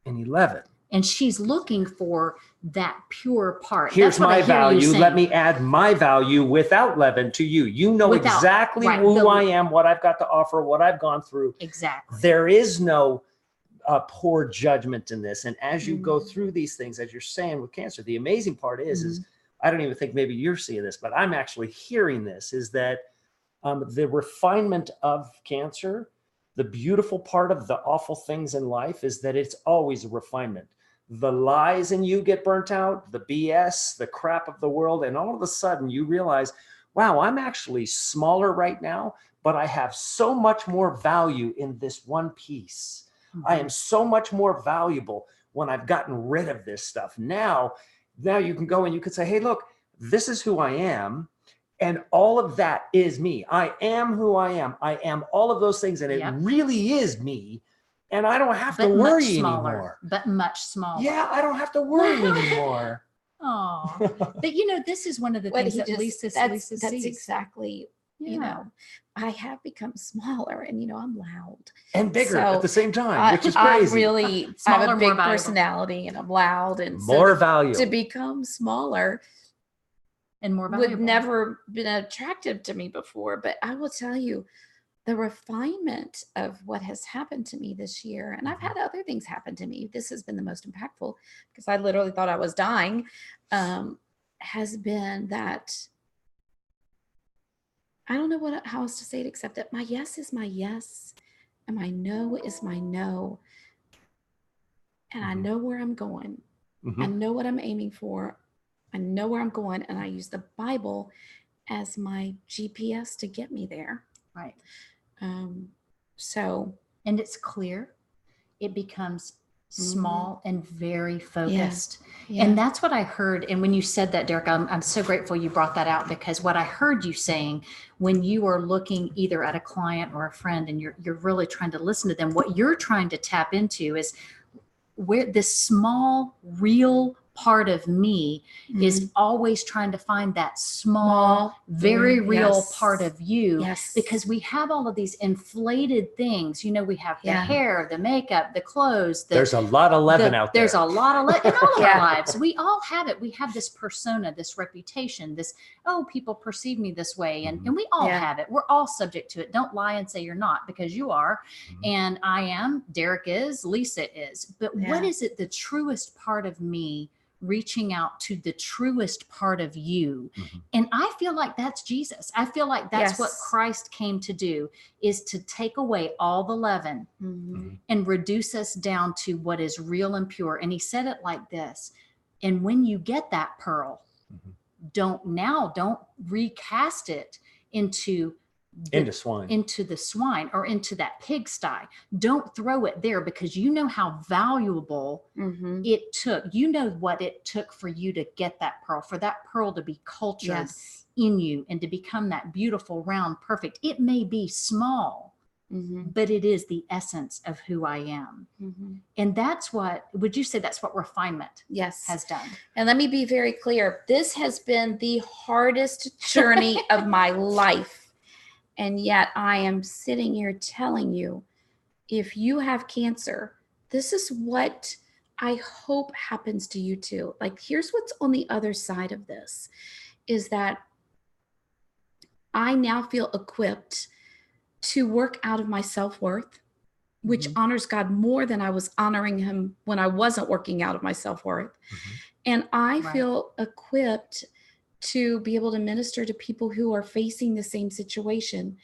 any leaven. And she's looking for that pure part. Here's That's what I my hear you value. saying. Let me add my value without leaven to you. You know Without- exactly right, who I am, what I've got to offer, what I've gone through. Exactly. There is no poor judgment in this. And as you go Mhm. through these things, as you're saying with cancer, the amazing part is Mm-hmm. I don't even think maybe you're seeing this, but I'm actually hearing this, is that the refinement of cancer, the beautiful part of the awful things in life is that it's always a refinement. The lies in you get burnt out, the BS, the crap of the world, and all of a sudden you realize, wow, I'm actually smaller right now, but I have so much more value in this one piece. I am so much more valuable when I've gotten rid of this stuff. Now you can go and you can say, hey, look, this is who I am. And all of that is me. I am who I am. I am all of those things. And it Yep. really is me. And I don't have to But much worry smaller. anymore. But much smaller. Yeah, I don't have to worry anymore. Oh, but you know, this is one of the What things he that just, Lisa that's sees. exactly, Yeah. you know, I have become smaller, and, you know, I'm loud. And bigger So, at the same time, which is I crazy. really, I Smaller, have a more big valuable. personality, and I'm loud, and More so value. to become smaller And more valuable. would never been attractive to me before. But I will tell you, the refinement of what has happened to me this year, and I've had other things happen to me. This has been the most impactful, because I literally thought I was dying. Has been that I don't know how else to say it, except that my yes is my yes, and my no is my no, and I know where I'm going. I know what I'm aiming for. I know where I'm going, and I use the Bible as my GPS to get me there. Right. So, and it's clear. It becomes small and very focused. Yeah. And that's what I heard. And when you said that, Derek, I'm so grateful you brought that out, because what I heard you saying, when you are looking either at a client or a friend and you're really trying to listen to them, what you're trying to tap into is where this small, real part of me is always trying to find that small, very real part of you. Yes. Because we have all of these inflated things. You know, we have the Yeah. hair, the makeup, the clothes. There's a lot of leaven out there. There's a lot of leaven in all of Yeah. our lives. We all have it. We have this persona, this reputation, this, oh, people perceive me this way. And we all have it. We're all subject to it. Don't lie and say you're not, because you are. And I am, Derek is, Lisa is. But what is it, the truest part of me reaching out to the truest part of you? And I feel like that's Jesus. I feel like that's what Christ came to do, is to take away all the leaven and reduce us down to what is real and pure. And he said it like this: and when you get that pearl, don't recast it into the swine or into that pigsty. Don't throw it there, because you know how valuable it took. You know what it took for you to get that pearl, for that pearl to be cultured in you and to become that beautiful, round, perfect. It may be small, but it is the essence of who I am. And that's what, would you say that's what refinement has done? And let me be very clear. This has been the hardest journey of my life. And yet I am sitting here telling you, if you have cancer, this is what I hope happens to you too. Like, here's what's on the other side of this, is that I now feel equipped to work out of my self-worth, which honors God more than I was honoring him when I wasn't working out of my self-worth. And I feel equipped to be able to minister to people who are facing the same situation.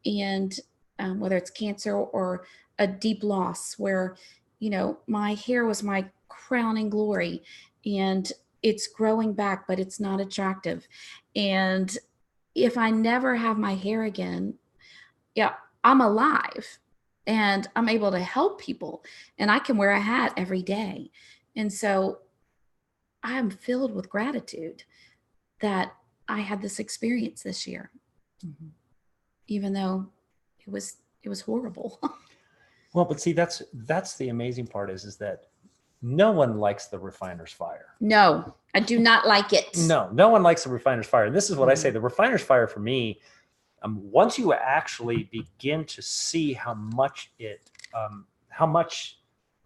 And whether it's cancer or a deep loss, where, you know, my hair was my crowning glory and it's growing back, but it's not attractive. And if I never have my hair again, I'm alive and I'm able to help people, and I can wear a hat every day. And so I'm filled with gratitude that I had this experience this year, even though it was horrible. Well, but see, that's the amazing part is that No one likes the refiner's fire. No, I do not like it. No one likes the refiner's fire. And this is what I say, the refiner's fire for me, once you actually begin to see how much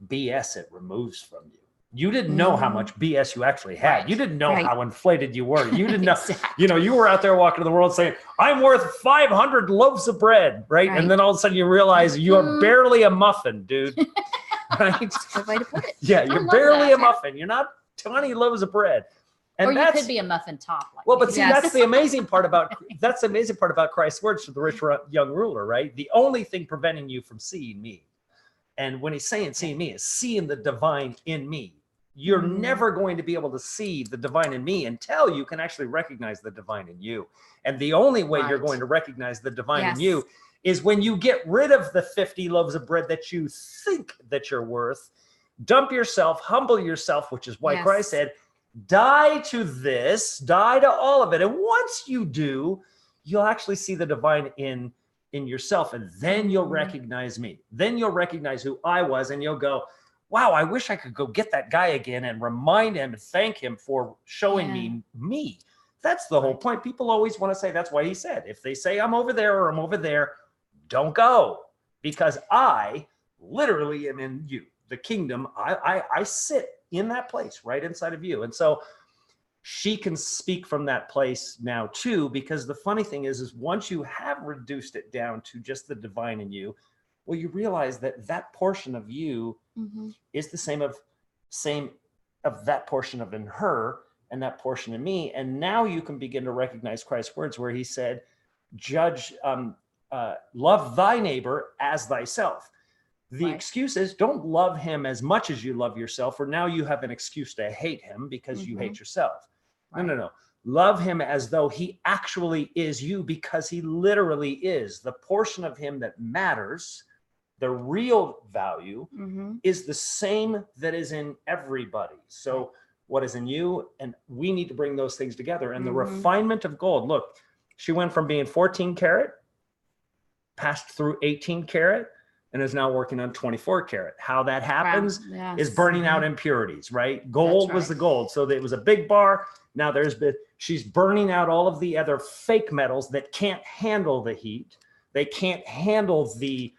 BS it removes from you. You didn't know how much BS you actually had. Right. You didn't know Right. how inflated you were. You didn't know, Exactly. you were out there walking to the world saying, I'm worth 500 loaves of bread, right? Right. And then all of a sudden you realize you're barely a muffin, dude. Right? That's a good way to put it. Yeah, I you're love barely that. a muffin. You're not 20 loaves of bread. And Or you that's, could be a muffin top. Like well, me. but see, Yes. that's the amazing part about Christ's words to the rich young ruler, right? The only thing preventing you from seeing me, and when he's saying seeing me, is seeing the divine in me. You're never going to be able to see the divine in me until you can actually recognize the divine in you. And the only way you're Right. going to recognize the divine in Yes. you is when you get rid of the 50 loaves of bread that you think that you're worth, dump yourself, humble yourself, which is why Yes. Christ said, die to this, die to all of it. And once you do, you'll actually see the divine in yourself. And then you'll recognize me. Then you'll recognize who I was. And you'll go, wow, I wish I could go get that guy again and remind him and thank him for showing me. That's the whole point. People always want to say, that's why he said, if they say I'm over there or I'm over there, don't go, because I literally am in you. The kingdom, I sit in that place right inside of you. And so she can speak from that place now too, because the funny thing is once you have reduced it down to just the divine in you, well, you realize that that portion of you is the same of that portion of in her and that portion in me. And now you can begin to recognize Christ's words where he said, love thy neighbor as thyself. The excuse is don't love him as much as you love yourself, or now you have an excuse to hate him because you hate yourself. Right. No. Love him as though he actually is you, because he literally is. The portion of him that matters, the real value, is the same that is in everybody. So what is in you? And we need to bring those things together. And the refinement of gold, look, she went from being 14 karat, passed through 18 karat, and is now working on 24 karat. How that happens is burning out impurities, right? Gold was the gold. So it was a big bar. Now she's burning out all of the other fake metals that can't handle the heat. They can't handle the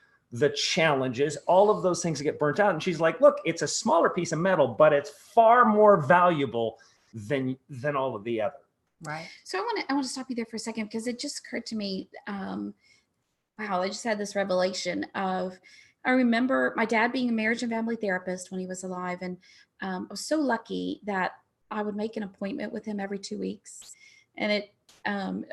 challenges, all of those things get burnt out. And she's like, look, it's a smaller piece of metal, but it's far more valuable than all of the other. Right. So I want to stop you there for a second, because it just occurred to me, wow, I just had this revelation of, I remember my dad being a marriage and family therapist when he was alive. And I was so lucky that I would make an appointment with him every 2 weeks. And it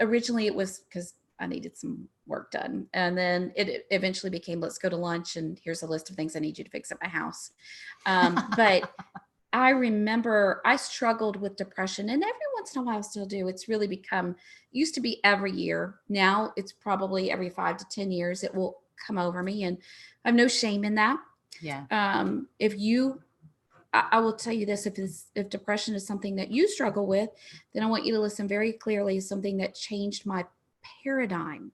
originally it was because I needed some work done. And then it eventually became, let's go to lunch and here's a list of things I need you to fix at my house. But I remember I struggled with depression, and every once in a while I still do. It's really become, used to be every year. Now it's probably every 5 to 10 years it will come over me. And I have no shame in that. Yeah. I will tell you this, if depression is something that you struggle with, then I want you to listen very clearly. It's something that changed my paradigm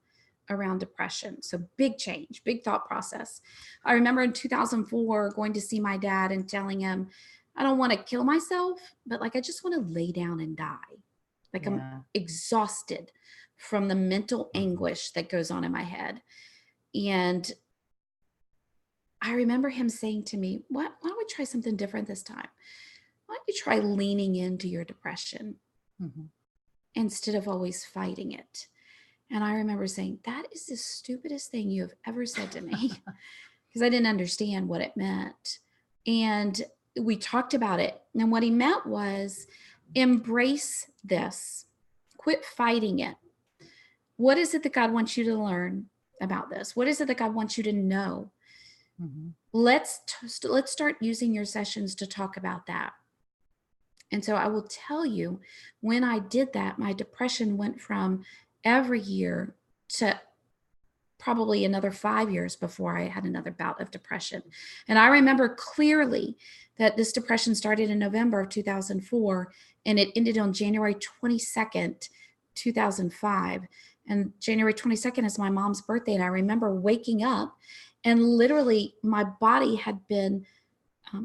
around depression. So big change, big thought process. I remember in 2004 going to see my dad and telling him, I don't want to kill myself, but like, I just want to lay down and die. Like I'm exhausted from the mental anguish that goes on in my head. And I remember him saying to me, why don't we try something different this time? Why don't you try leaning into your depression instead of always fighting it? And I remember saying, that is the stupidest thing you have ever said to me, because I didn't understand what it meant. And we talked about it. And what he meant was, embrace this, quit fighting it. What is it that God wants you to learn about this? What is it that God wants you to know? Let's start using your sessions to talk about that. And so I will tell you, when I did that, my depression went from every year to probably another 5 years before I had another bout of depression. And I remember clearly that this depression started in November of 2004, and it ended on January 22nd, 2005. And January 22nd is my mom's birthday. And I remember waking up, and literally my body had been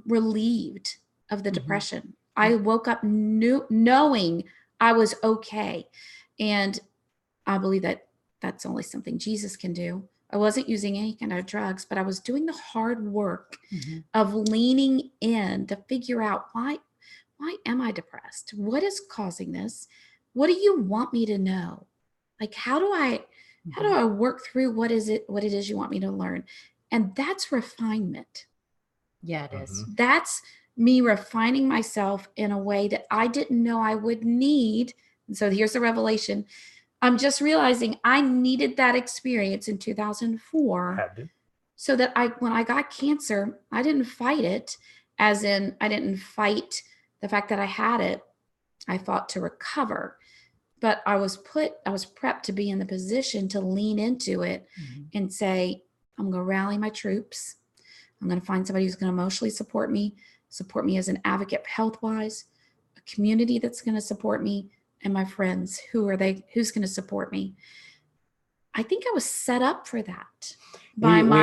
relieved of the depression. I woke up knowing I was okay. And I believe that that's only something Jesus can do. I wasn't using any kind of drugs, but I was doing the hard work of leaning in to figure out why am I depressed? What is causing this? What do you want me to know? Like, how do I work through what it is you want me to learn? And that's refinement. Yeah, it is. That's me refining myself in a way that I didn't know I would need. And so here's the revelation. I'm just realizing I needed that experience in 2004 so that when I got cancer, I didn't fight it, as in I didn't fight the fact that I had it. I fought to recover, but I was prepped to be in the position to lean into it and say, I'm going to rally my troops. I'm going to find somebody who's going to emotionally support me as an advocate health-wise, a community that's going to support me, and my friends. Who's going to support me? I think I was set up for that by my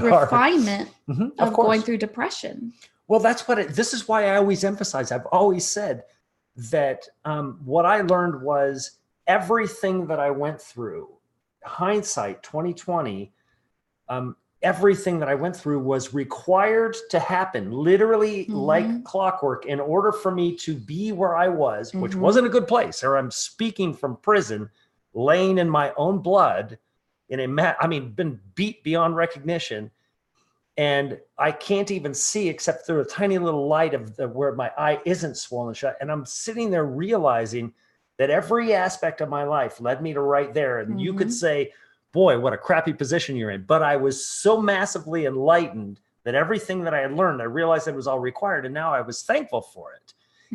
refinement of going through depression. Well, this is why I always emphasize, I've always said that what I learned was everything that I went through, hindsight 2020, everything that I went through was required to happen, literally like clockwork, in order for me to be where I was, which wasn't a good place. Or I'm speaking from prison, laying in my own blood, been beat beyond recognition. And I can't even see except through a tiny little light of where my eye isn't swollen shut. And I'm sitting there realizing that every aspect of my life led me to right there. And you could say, boy, what a crappy position you're in. But I was so massively enlightened that everything that I had learned, I realized it was all required. And now I was thankful for it.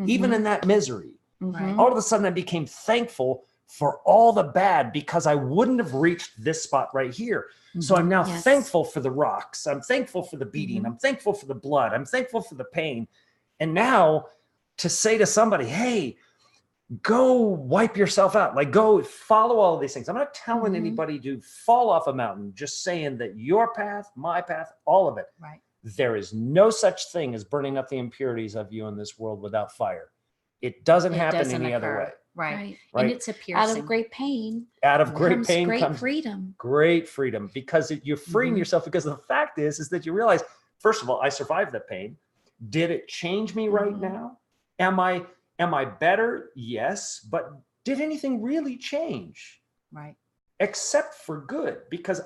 Even in that misery, all of a sudden I became thankful for all the bad, because I wouldn't have reached this spot right here. So I'm now thankful for the rocks. I'm thankful for the beating. I'm thankful for the blood. I'm thankful for the pain. And now to say to somebody, hey, go wipe yourself out. Like, go follow all of these things. I'm not telling anybody to fall off a mountain, just saying that your path, my path, all of it. Right. There is no such thing as burning up the impurities of you in this world without fire. It doesn't happen any other way. Right. And it's a piercing. Out of great pain. Out of great pain comes freedom. Great freedom, because you're freeing yourself. Because the fact is that you realize, first of all, I survived the pain. Did it change me right now? Am I better? Yes. But did anything really change? Right. Except for good, because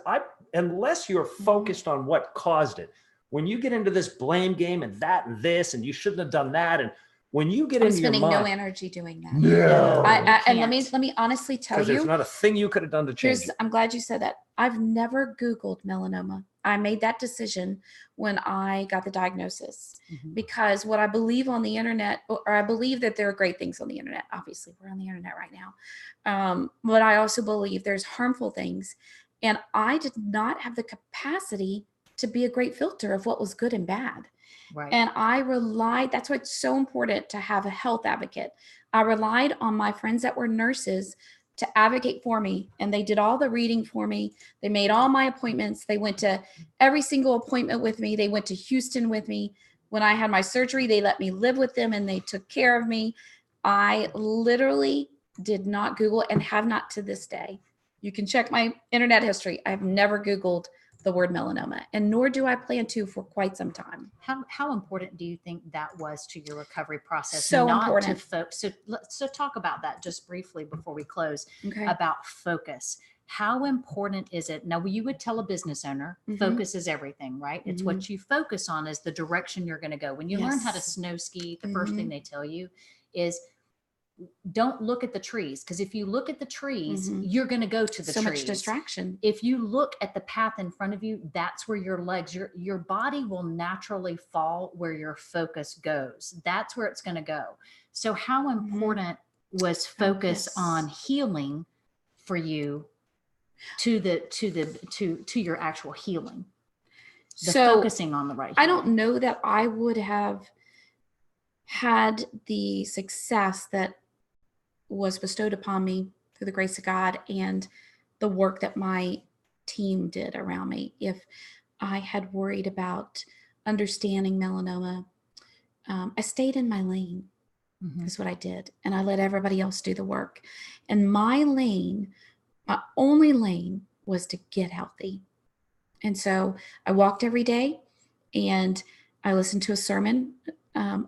unless you're focused on what caused it, when you get into this blame game and that and this, and you shouldn't have done that, and when you get into your mind, spending no energy doing that. No, and let me honestly tell you, there's not a thing you could have done to change it. I'm glad you said that. I've never Googled melanoma. I made that decision when I got the diagnosis, because what I believe on the internet, or I believe that there are great things on the internet. Obviously, we're on the internet right now. But I also believe there's harmful things. And I did not have the capacity to be a great filter of what was good and bad. Right. And I relied, that's why it's so important to have a health advocate. I relied on my friends that were nurses to advocate for me. And they did all the reading for me. They made all my appointments. They went to every single appointment with me. They went to Houston with me. When I had my surgery, they let me live with them and they took care of me. I literally did not Google, and have not to this day. You can check my internet history. I've never Googled the word melanoma, and nor do I plan to for quite some time. How important do you think that was to your recovery process? So important. So talk about that just briefly before we close. Okay. About focus. How important is it? Now, you would tell a business owner, focus is everything, right? It's what you focus on is the direction you're going to go. When you learn how to snow ski, the first thing they tell you is, don't look at the trees, because if you look at the trees, you're going to go to the trees. So much distraction. If you look at the path in front of you, that's where your legs, your body will naturally fall where your focus goes. That's where it's going to go. So how important was focus on healing for you to your actual healing? Focusing on the right healing. I don't know that I would have had the success that was bestowed upon me through the grace of God and the work that my team did around me if I had worried about understanding melanoma, I stayed in my lane. Is what I did. And I let everybody else do the work. And my lane, my only lane, was to get healthy. And so I walked every day and I listened to a sermon. One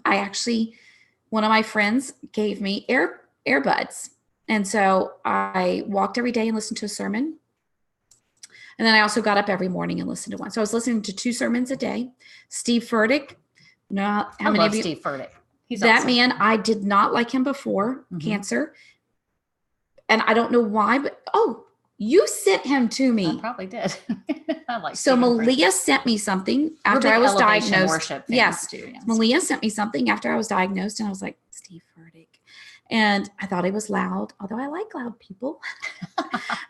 of my friends gave me earbuds. And so I walked every day and listened to a sermon. And then I also got up every morning and listened to one. So I was listening to 2 sermons a day. Steve Furtick. I love Steve Furtick. He's that awesome. man, I did not like him before cancer. And I don't know why, but you sent him to me. I probably did. I like so Stephen Malia Furtick. sent me something We're after big I was elevation diagnosed. worship fans Yes. too, yes. Malia sent me something after I was diagnosed and I was like, Steve Furtick. And I thought he was loud, although I like loud people.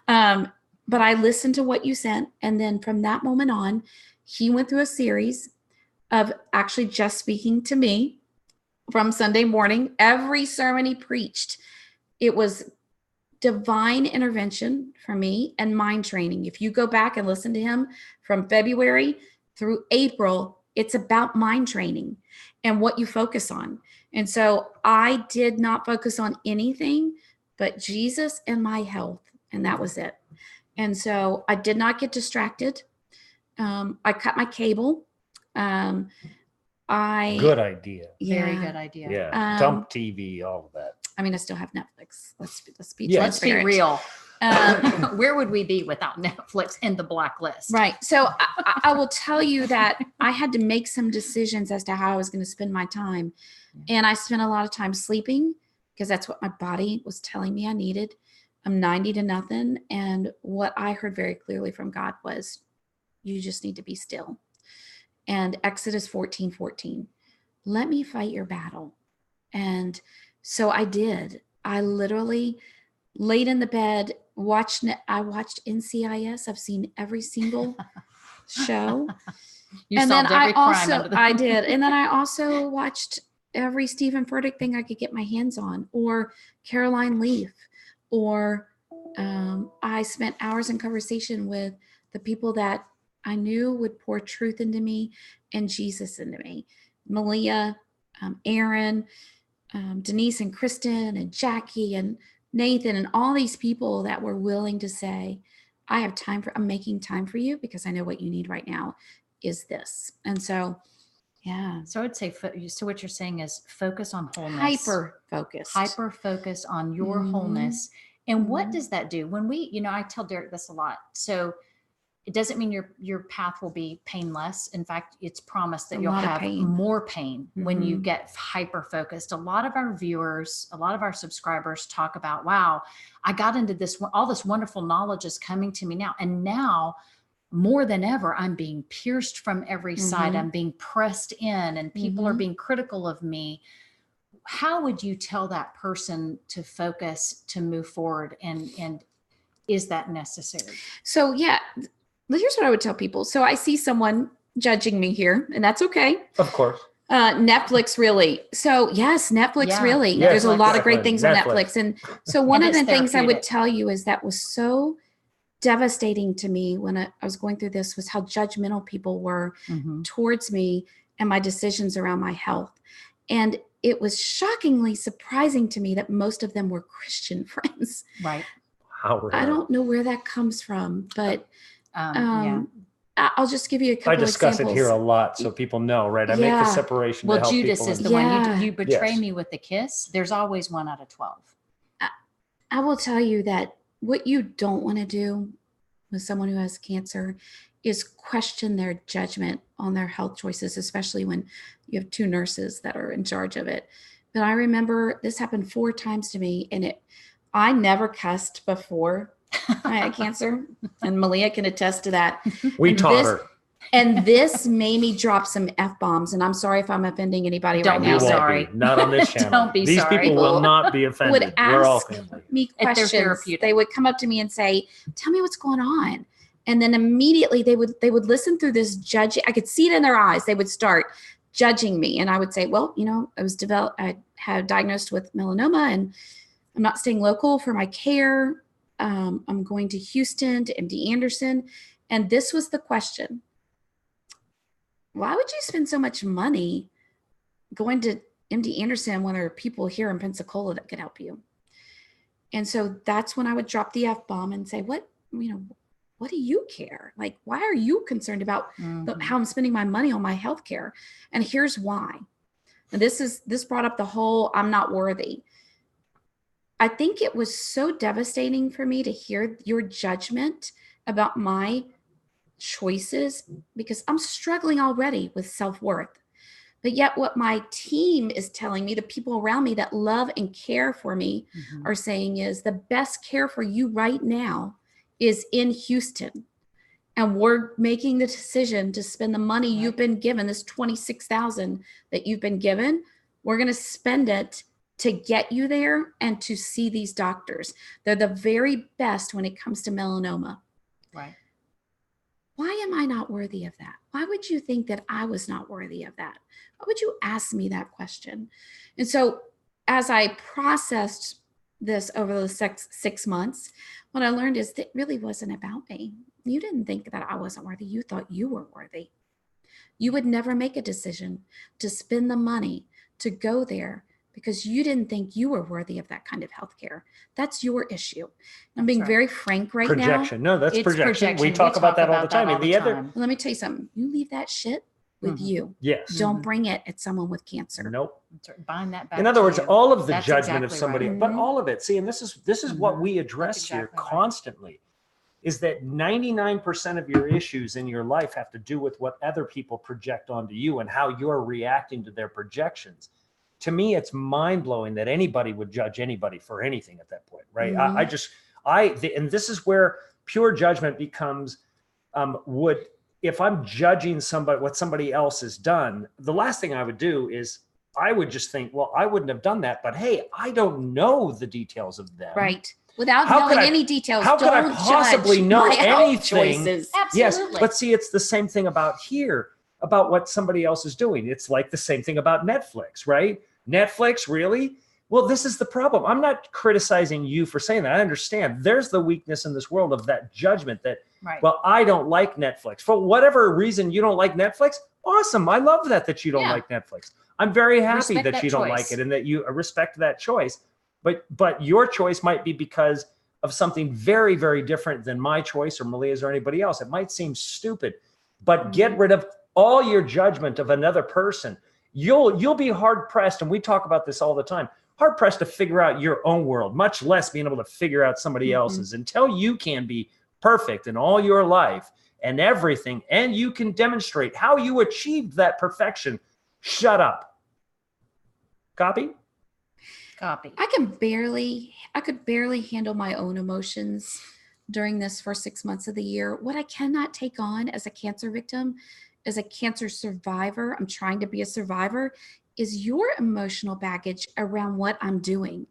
But I listened to what you sent. And then from that moment on, he went through a series of actually just speaking to me from Sunday morning. Every sermon he preached, it was divine intervention for me and mind training. If you go back and listen to him from February through April, it's about mind training and what you focus on. And so I did not focus on anything but Jesus and my health. And that was it. And so I did not get distracted. I cut my cable. Good idea. Very good idea. Yeah. Dump TV, all of that. I mean, I still have Netflix. Let's be Let's be real. Where would we be without Netflix in the blacklist? Right. So I will tell you that I had to make some decisions as to how I was going to spend my time. And I spent a lot of time sleeping because that's what my body was telling me I needed. I'm 90 to nothing. And what I heard very clearly from God was, you just need to be still. And Exodus 14:14, let me fight your battle. And so I did. I literally laid in the bed, I watched NCIS. I've seen every single show. You solved every crime. I did. And then I also watched every Stephen Furtick thing I could get my hands on, or Caroline Leaf, or I spent hours in conversation with the people that I knew would pour truth into me and Jesus into me. Malia, Aaron, Denise and Kristen and Jackie and Nathan and all these people that were willing to say, I'm making time for you because I know what you need right now is this. And so, yeah. So I would say, so what you're saying is focus on wholeness. Hyper focus on your wholeness. And what does that do? When I tell Derek this a lot. So it doesn't mean your path will be painless. In fact, it's promised that you'll have more pain when you get hyper focused. A lot of our viewers, a lot of our subscribers talk about, wow, I got into this, all this wonderful knowledge is coming to me now. And now more than ever, I'm being pierced from every side. I'm being pressed in and people are being critical of me. How would you tell that person to focus, to move forward? And is that necessary? So, yeah. Here's what I would tell people. So I see someone judging me here, and that's okay. Of course. Netflix, really. So yes, Netflix, really. Yes, there's a lot of great things on Netflix. And so one of the things I would tell you is that was so devastating to me when I was going through this was how judgmental people were towards me and my decisions around my health. And it was shockingly surprising to me that most of them were Christian friends. Right. I don't know where that comes from, but I'll just give you a couple I discuss examples. it here a lot so people know, right? I make the separation. Well, to help Judas people is the one. You betray me with the kiss. There's always 1 out of 12. I will tell you that what you don't want to do with someone who has cancer is question their judgment on their health choices, especially when you have 2 nurses that are in charge of it. But I remember this happened 4 times to me, and I never cussed before I had cancer, and Malia can attest to that. We taught her. And this made me drop some F-bombs, and I'm sorry if I'm offending anybody Don't right now. be sorry. Not on this channel. Don't be These sorry. people will not be offended. Would We're all ask family. me If they're questions. therapeutic. They would come up to me and say, tell me what's going on. And then immediately they would listen through this judging. I could see it in their eyes. They would start judging me. And I would say, well, I had diagnosed with melanoma and I'm not staying local for my care. I'm going to Houston to MD Anderson. And this was the question. why would you spend so much money going to MD Anderson when there are people here in Pensacola that could help you? And so that's when I would drop the F-bomb and say, what do you care? Like, why are you concerned about how I'm spending my money on my healthcare? And here's why. And this brought up the whole, I'm not worthy. I think it was so devastating for me to hear your judgment about my choices, because I'm struggling already with self-worth. But yet what my team is telling me, the people around me that love and care for me are saying is the best care for you right now is in Houston. And we're making the decision to spend the money you've been given, this $26,000 that you've been given. We're going to spend it to get you there and to see these doctors. They're the very best when it comes to melanoma. Right. Why am I not worthy of that? Why would you think that I was not worthy of that? Why would you ask me that question? And so as I processed this over the 6 months, what I learned is that it really wasn't about me. You didn't think that I wasn't worthy. You thought you were worthy. You would never make a decision to spend the money to go there because you didn't think you were worthy of that kind of healthcare. That's your issue. I'm being very frank right now. Projection. No, that's It's projection. We talk about that all the time. And the other, Well, let me tell you something. You leave that shit with you. yes. Don't bring it at someone with cancer. Nope. Bind that back. In other words, to you. all of the That's judgment of exactly somebody, right. but all of it. See, and this is what we address That's here exactly right. constantly, is that 99% of your issues in your life have to do with what other people project onto you and how you're reacting to their projections. To me, it's mind blowing that anybody would judge anybody for anything at that point, right? And this is where pure judgment becomes, if I'm judging what somebody else has done, the last thing I would do is I would just think, well, I wouldn't have done that, but hey, I don't know the details of them. Right. Without knowing any details, how could I possibly know anything? Choices. Yes, Absolutely. but see, it's the same thing about here, about what somebody else is doing. It's like the same thing about Netflix, right? Netflix, really? Well, this is the problem. I'm not criticizing you for saying that. I understand. There's the weakness in this world of that judgment that, well, I don't like Netflix. For whatever reason you don't like Netflix, awesome. I love that you don't like Netflix. I'm very happy that you don't like it and that you respect that choice. But your choice might be because of something very, very different than my choice or Malia's or anybody else. It might seem stupid, but get rid of all your judgment of another person. You'll be hard pressed, and we talk about this all the time, hard pressed to figure out your own world, much less being able to figure out somebody else's. Until you can be perfect in all your life and everything, and you can demonstrate how you achieved that perfection, shut up. Copy? Copy. I could barely handle my own emotions during this first 6 months of the year. What I cannot take on as a cancer victim, as a cancer survivor, I'm trying to be a survivor, is your emotional baggage around what I'm doing.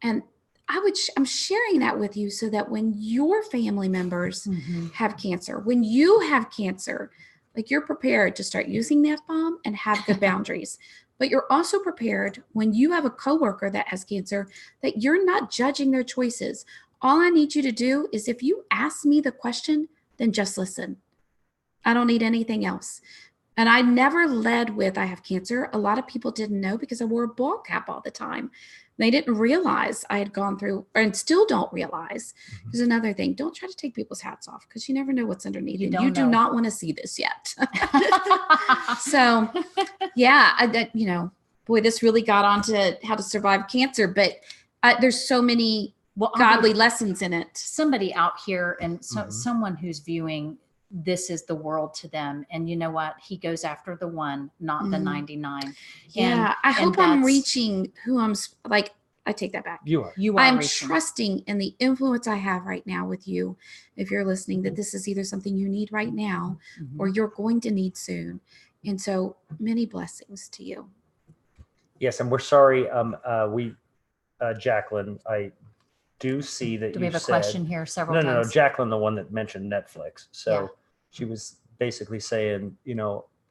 And I'm sharing that with you so that when your family members have cancer, when you have cancer, like, you're prepared to start using the F-bomb and have good boundaries. But you're also prepared when you have a coworker that has cancer, that you're not judging their choices. All I need you to do is, if you ask me the question, then just listen. I don't need anything else. And I never led with, I have cancer. A lot of people didn't know because I wore a ball cap all the time. They didn't realize I had gone through, and still don't realize. There's another thing. Don't try to take people's hats off, because you never know what's underneath. You do not want to see this yet. So, yeah, boy, this really got onto how to survive cancer. But there's so many godly lessons in it. Somebody out here, and someone who's viewing, this is the world to them. And you know what? He goes after the one, not the 99. Yeah. I hope I'm reaching who I'm like, I take that back. You are. I'm trusting in the influence I have right now with you. If you're listening, that this is either something you need right now or you're going to need soon. And so many blessings to you. Yes. And we're sorry. Jacqueline, I do see that do we have a question here several times? No, Jacqueline, the one that mentioned Netflix. So she was basically saying,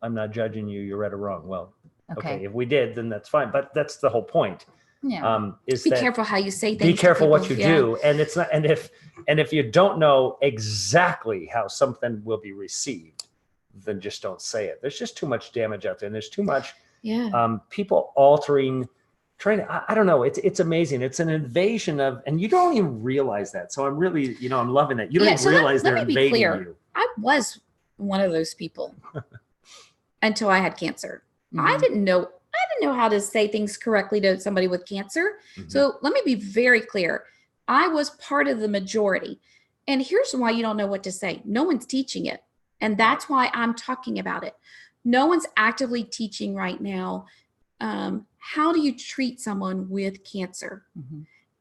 I'm not judging you. You're right or wrong. Well, okay. If we did, then that's fine. But that's the whole point. Yeah. Be careful how you say things. Be careful what you do. And it's not, and if you don't know exactly how something will be received, then just don't say it. There's just too much damage out there, and there's too much people altering, trying to, I don't know. It's amazing. It's an invasion of, and you don't even realize that. So I'm really, I'm loving it. You don't even realize they're invading you. I was one of those people until I had cancer. I didn't know how to say things correctly to somebody with cancer. So let me be very clear. I was part of the majority. And here's why you don't know what to say. No one's teaching it. And that's why I'm talking about it. No one's actively teaching right now. How do you treat someone with cancer?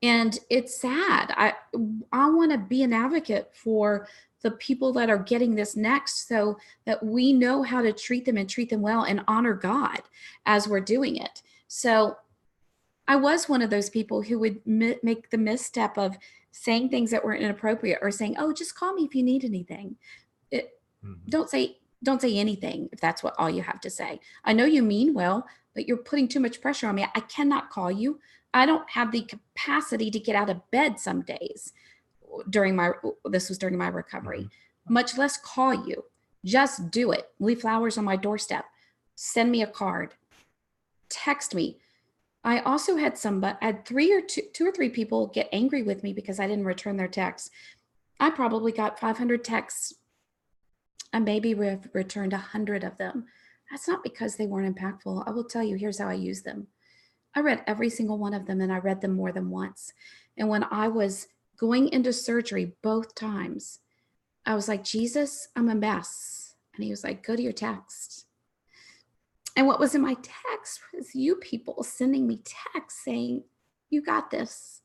And it's sad. I want to be an advocate for the people that are getting this next, so that we know how to treat them and treat them well and honor God as we're doing it. So I was one of those people who would make the misstep of saying things that were inappropriate, or saying, oh, just call me if you need anything. Don't say anything if that's what all you have to say. I know you mean well, but you're putting too much pressure on me. I cannot call you. I don't have the capacity to get out of bed some days this was during my recovery, much less call you. Just do it. Leave flowers on my doorstep. Send me a card. Text me. I also had two or three people get angry with me because I didn't return their texts. I probably got 500 texts. I maybe returned 100 of them. That's not because they weren't impactful. I will tell you, here's how I use them. I read every single one of them, and I read them more than once. And when I was going into surgery both times, I was like, Jesus, I'm a mess. And he was like, go to your text. And what was in my text was you people sending me texts saying, you got this,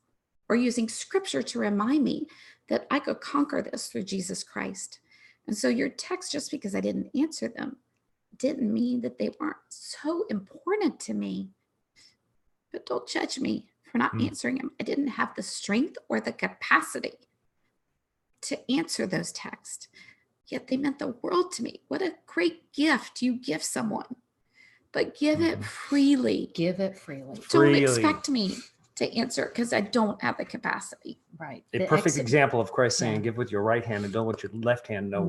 or using scripture to remind me that I could conquer this through Jesus Christ. And so your text, just because I didn't answer them, didn't mean that they weren't so important to me. But don't judge me for not answering them. I didn't have the strength or the capacity to answer those texts, yet they meant the world to me. What a great gift you give someone, but give it freely. Give it freely. Don't expect me to answer because I don't have the capacity. Right. A perfect example of Christ saying, give with your right hand and don't let your left hand know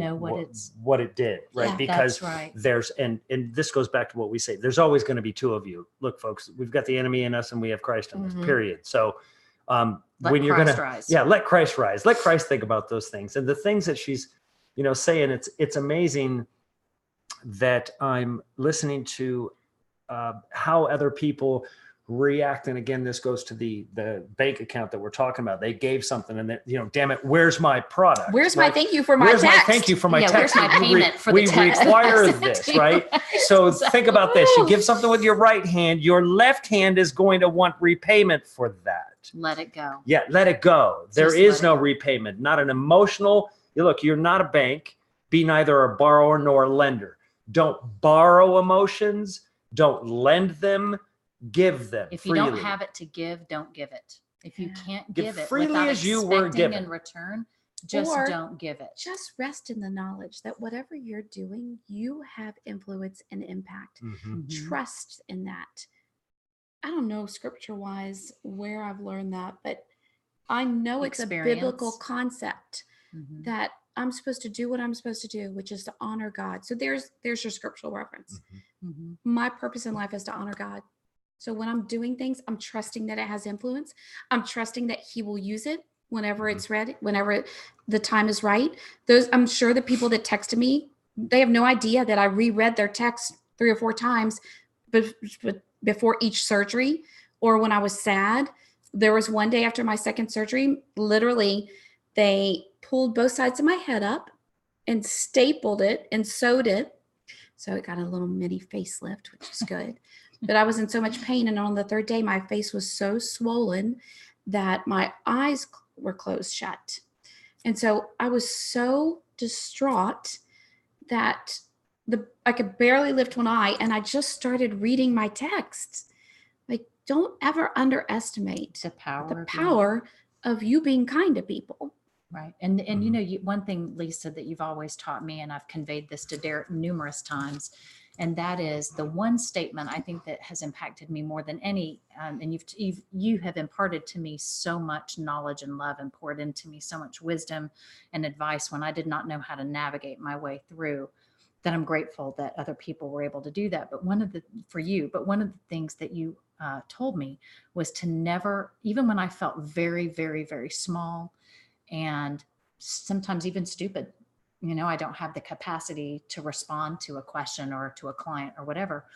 what it did. Right. Yeah, because that's right. there's, and this goes back to what we say, there's always going to be two of you. Look, folks, we've got the enemy in us and we have Christ in us, period. So when you're going to, let Christ rise, let Christ think about those things. And the things that she's, saying, it's amazing that I'm listening to how other people react. And again, this goes to the bank account that we're talking about. They gave something and damn it, where's my product? Where's my thank you for my text? My thank you for my text? Where's my payment for the text? We require this, right? So think about this. You give something with your right hand, your left hand is going to want repayment for that. Let it go. Yeah, let it go. There is no repayment, not an emotional. Look, you're not a bank. Be neither a borrower nor a lender. Don't borrow emotions. Don't lend them. Give them. If you don't have it to give, don't give it. If you can't give it freely without as you were given in return, just don't give it. Just rest in the knowledge that whatever you're doing, you have influence and impact. Trust in that. I don't know scripture-wise where I've learned that, but I know it's a biblical concept that I'm supposed to do what I'm supposed to do, which is to honor God. So there's your scriptural reference. My purpose in life is to honor God. So when I'm doing things, I'm trusting that it has influence. I'm trusting that he will use it whenever it's ready, whenever the time is right. I'm sure the people that texted me, they have no idea that I reread their text 3 or 4 times before each surgery, or when I was sad. There was one day after my second surgery, literally they pulled both sides of my head up and stapled it and sewed it. So it got a little mini facelift, which is good. But I was in so much pain. And on the 3rd day, my face was so swollen that my eyes were closed shut. And so I was so distraught that I could barely lift one eye. And I just started reading my texts. Like, don't ever underestimate the power of you being kind to people. Right. And one thing, Lisa, that you've always taught me, and I've conveyed this to Derek numerous times, and that is the one statement I think that has impacted me more than any. And you have imparted to me so much knowledge and love, and poured into me so much wisdom and advice when I did not know how to navigate my way through. that I'm grateful that other people were able to do that. But one of the things that you told me was to never, even when I felt very, very, very small and sometimes even stupid, I don't have the capacity to respond to a question or to a client or whatever,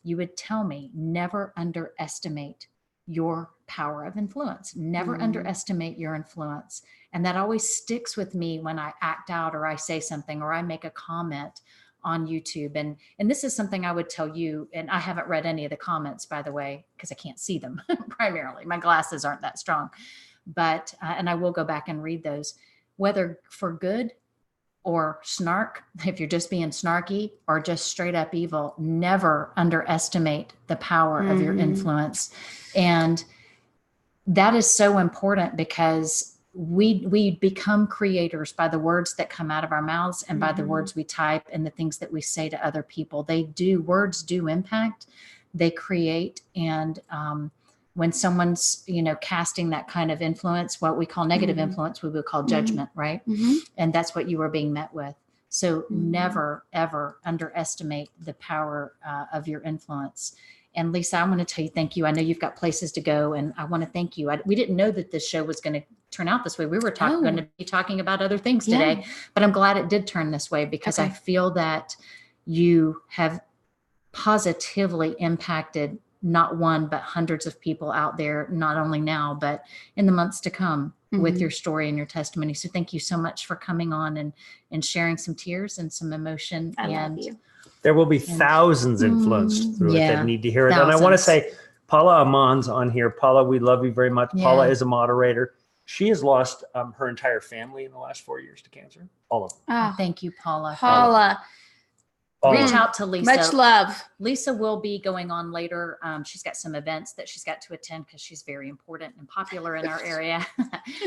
you would tell me, never underestimate your power of influence, never underestimate your influence. And that always sticks with me when I act out or I say something or I make a comment on YouTube. And this is something I would tell you, and I haven't read any of the comments, by the way, because I can't see them primarily. My glasses aren't that strong, but, and I will go back and read those, whether for good or snark, if you're just being snarky or just straight up evil, never underestimate the power of your influence. And that is so important because we become creators by the words that come out of our mouths and by the words we type and the things that we say to other people. Words do impact, they create. And when someone's, casting that kind of influence, what we call negative influence, we would call judgment, right? And that's what you were being met with. So never, ever underestimate the power of your influence. And Lisa, I want to tell you, thank you. I know you've got places to go, and I want to thank you. We didn't know that this show was going to turn out this way. We were going to be talking about other things today, but I'm glad it did turn this way because I feel that you have positively impacted not one, but hundreds of people out there, not only now, but in the months to come with your story and your testimony. So thank you so much for coming on and sharing some tears and some emotion. I love you. There will be thousands influenced through it that need to hear it. Thousands. And I want to say, Paula Amon's on here. Paula, we love you very much. Yeah. Paula is a moderator. She has lost her entire family in the last 4 years to cancer. All of them. Oh, Thank you, Paula. Paula. Reach out to Lisa. Much love. Lisa will be going on later. She's got some events that she's got to attend because she's very important and popular in our area.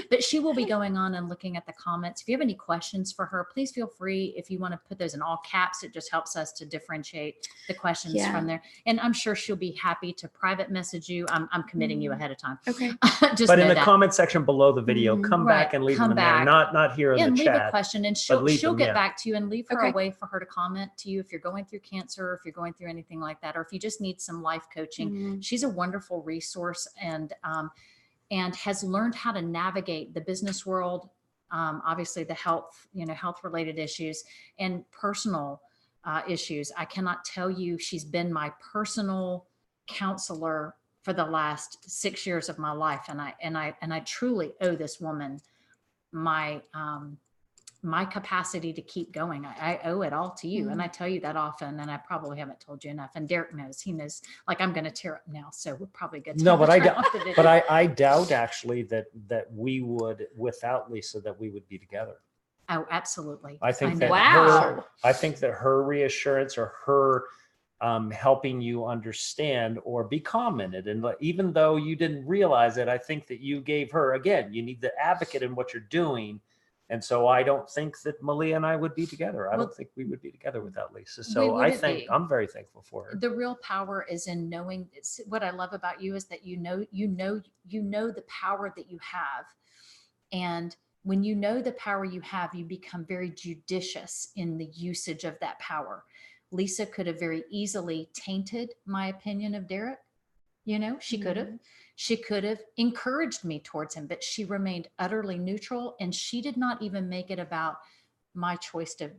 But she will be going on and looking at the comments. If you have any questions for her, please feel free. If you want to put those in all caps, it just helps us to differentiate the questions from there. And I'm sure she'll be happy to private message you. I'm committing you ahead of time. Okay. But in the comment section below the video, come back and leave them in there. Not here in the chat. Leave a question, and she'll get back to you and leave her a way for her to comment to you if you're going through cancer, if you're going through anything like that, or if you just need some life coaching. She's a wonderful resource and has learned how to navigate the business world, obviously the health related issues and personal issues. I cannot tell you, she's been my personal counselor for the last 6 years of my life. And I truly owe this woman my capacity to keep going. I owe it all to you. And I tell you that often, and I probably haven't told you enough. And Derek knows, he knows, like I'm going to tear up now. So we're probably good. No, but I doubt actually that we would, without Lisa, that we would be together. Oh, absolutely. I think that I think that her reassurance or her helping you understand or be commented, and even though you didn't realize it, I think that you gave her, again, you need the advocate in what you're doing. And so I don't think that Malia and I would be together. I don't think we would be together without Lisa. So I'm very thankful for her. The real power is in knowing. What I love about you is that you know the power that you have. And when you know the power you have, you become very judicious in the usage of that power. Lisa could have very easily tainted my opinion of Derek. She could have. She could have encouraged me towards him, but she remained utterly neutral. And she did not even make it about my choice to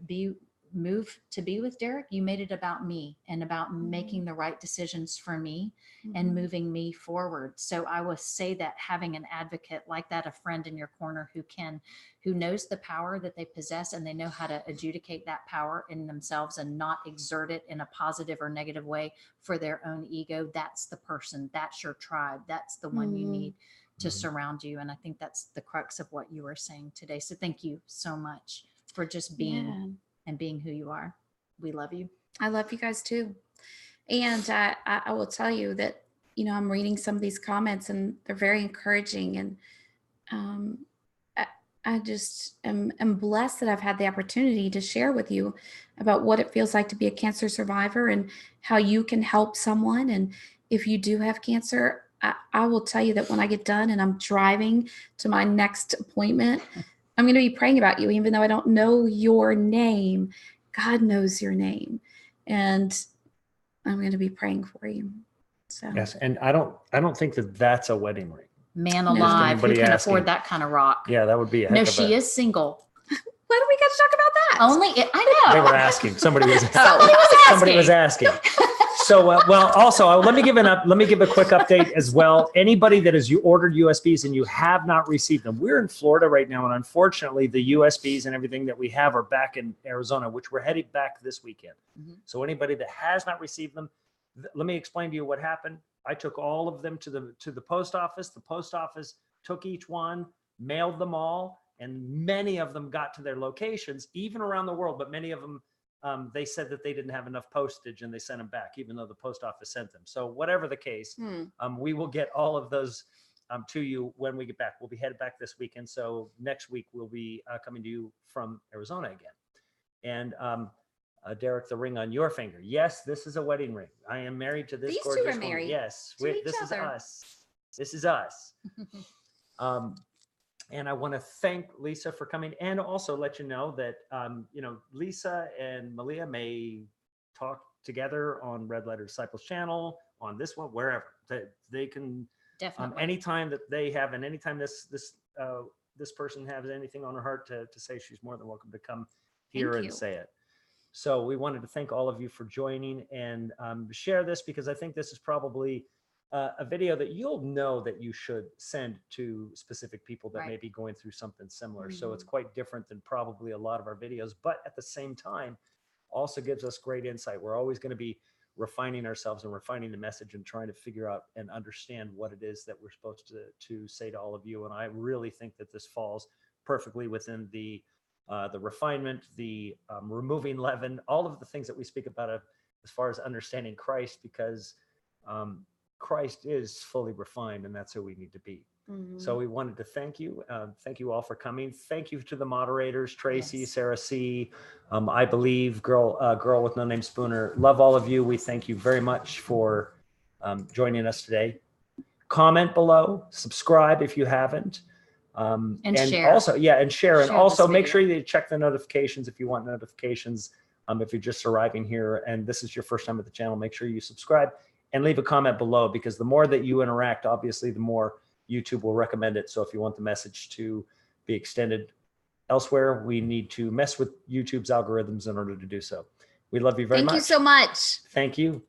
move to be with Derek. You made it about me and about making the right decisions for me and moving me forward. So I will say that having an advocate like that, a friend in your corner who knows the power that they possess and they know how to adjudicate that power in themselves and not exert it in a positive or negative way for their own ego. That's the person, that's your tribe. That's the one you need to surround you. And I think that's the crux of what you were saying today. So thank you so much for just being and being who you are. We love you. I love you guys too. And I will tell you that, I'm reading some of these comments and they're very encouraging. And I just am blessed that I've had the opportunity to share with you about what it feels like to be a cancer survivor and how you can help someone. And if you do have cancer, I will tell you that when I get done and I'm driving to my next appointment, I'm going to be praying about you, even though I don't know your name, God knows your name, and I'm going to be praying for you. So Yes, and I don't think that that's a wedding ring. Man No. alive, who Anybody can asking? afford that kind of rock? Yeah, that would be a heck No, of she a. is single. why do we got to talk about that? I know. They were asking. Somebody was. Somebody Somebody was asking. So, well, also, let me give a quick update as well. Anybody that has ordered USBs and you have not received them, we're in Florida right now, and unfortunately, the USBs and everything that we have are back in Arizona, which we're heading back this weekend. Mhm. So, anybody that has not received them, let me explain to you what happened. I took all of them to the post office. The post office took each one, mailed them all, and many of them got to their locations, even around the world. But many of them, they said that they didn't have enough postage and they sent them back, even though the post office sent them. So whatever the case, we will get all of those to you when we get back. We'll be headed back this weekend. So next week we'll be coming to you from Arizona again. And Derek, the ring on your finger. Yes, this is a wedding ring. I am married to this These two gorgeous are married woman. Yes, to each this is other. us. This is us. And I want to thank Lisa for coming, and also let you know that Lisa and Malia may talk together on Red Letter Disciples channel, on this one, wherever they can. Definitely. Anytime that they have, and anytime this person has anything on her heart to say, she's more than welcome to come here and say it. So we wanted to thank all of you for joining and share this, because I think this is probably a video that you'll know that you should send to specific people that may be going through something similar. So it's quite different than probably a lot of our videos, but at the same time, also gives us great insight. We're always going to be refining ourselves and refining the message and trying to figure out and understand what it is that we're supposed to say to all of you. And I really think that this falls perfectly within the refinement, the removing leaven, all of the things that we speak about as far as understanding Christ, because Christ is fully refined, and that's who we need to be. So we wanted to thank you. Thank you all for coming. Thank you to the moderators, Tracy, Sarah C, I believe, girl with no name Spooner. Love all of you. We thank you very much for joining us today. Comment below, subscribe if you haven't. And share. Also, and share. And also make sure you check the notifications if you want notifications. If you're just arriving here and this is your first time at the channel, make sure you subscribe and leave a comment below, because the more that you interact, obviously, the more YouTube will recommend it. So if you want the message to be extended elsewhere, we need to mess with YouTube's algorithms in order to do so. We love you very much. Thank you so much. Thank you.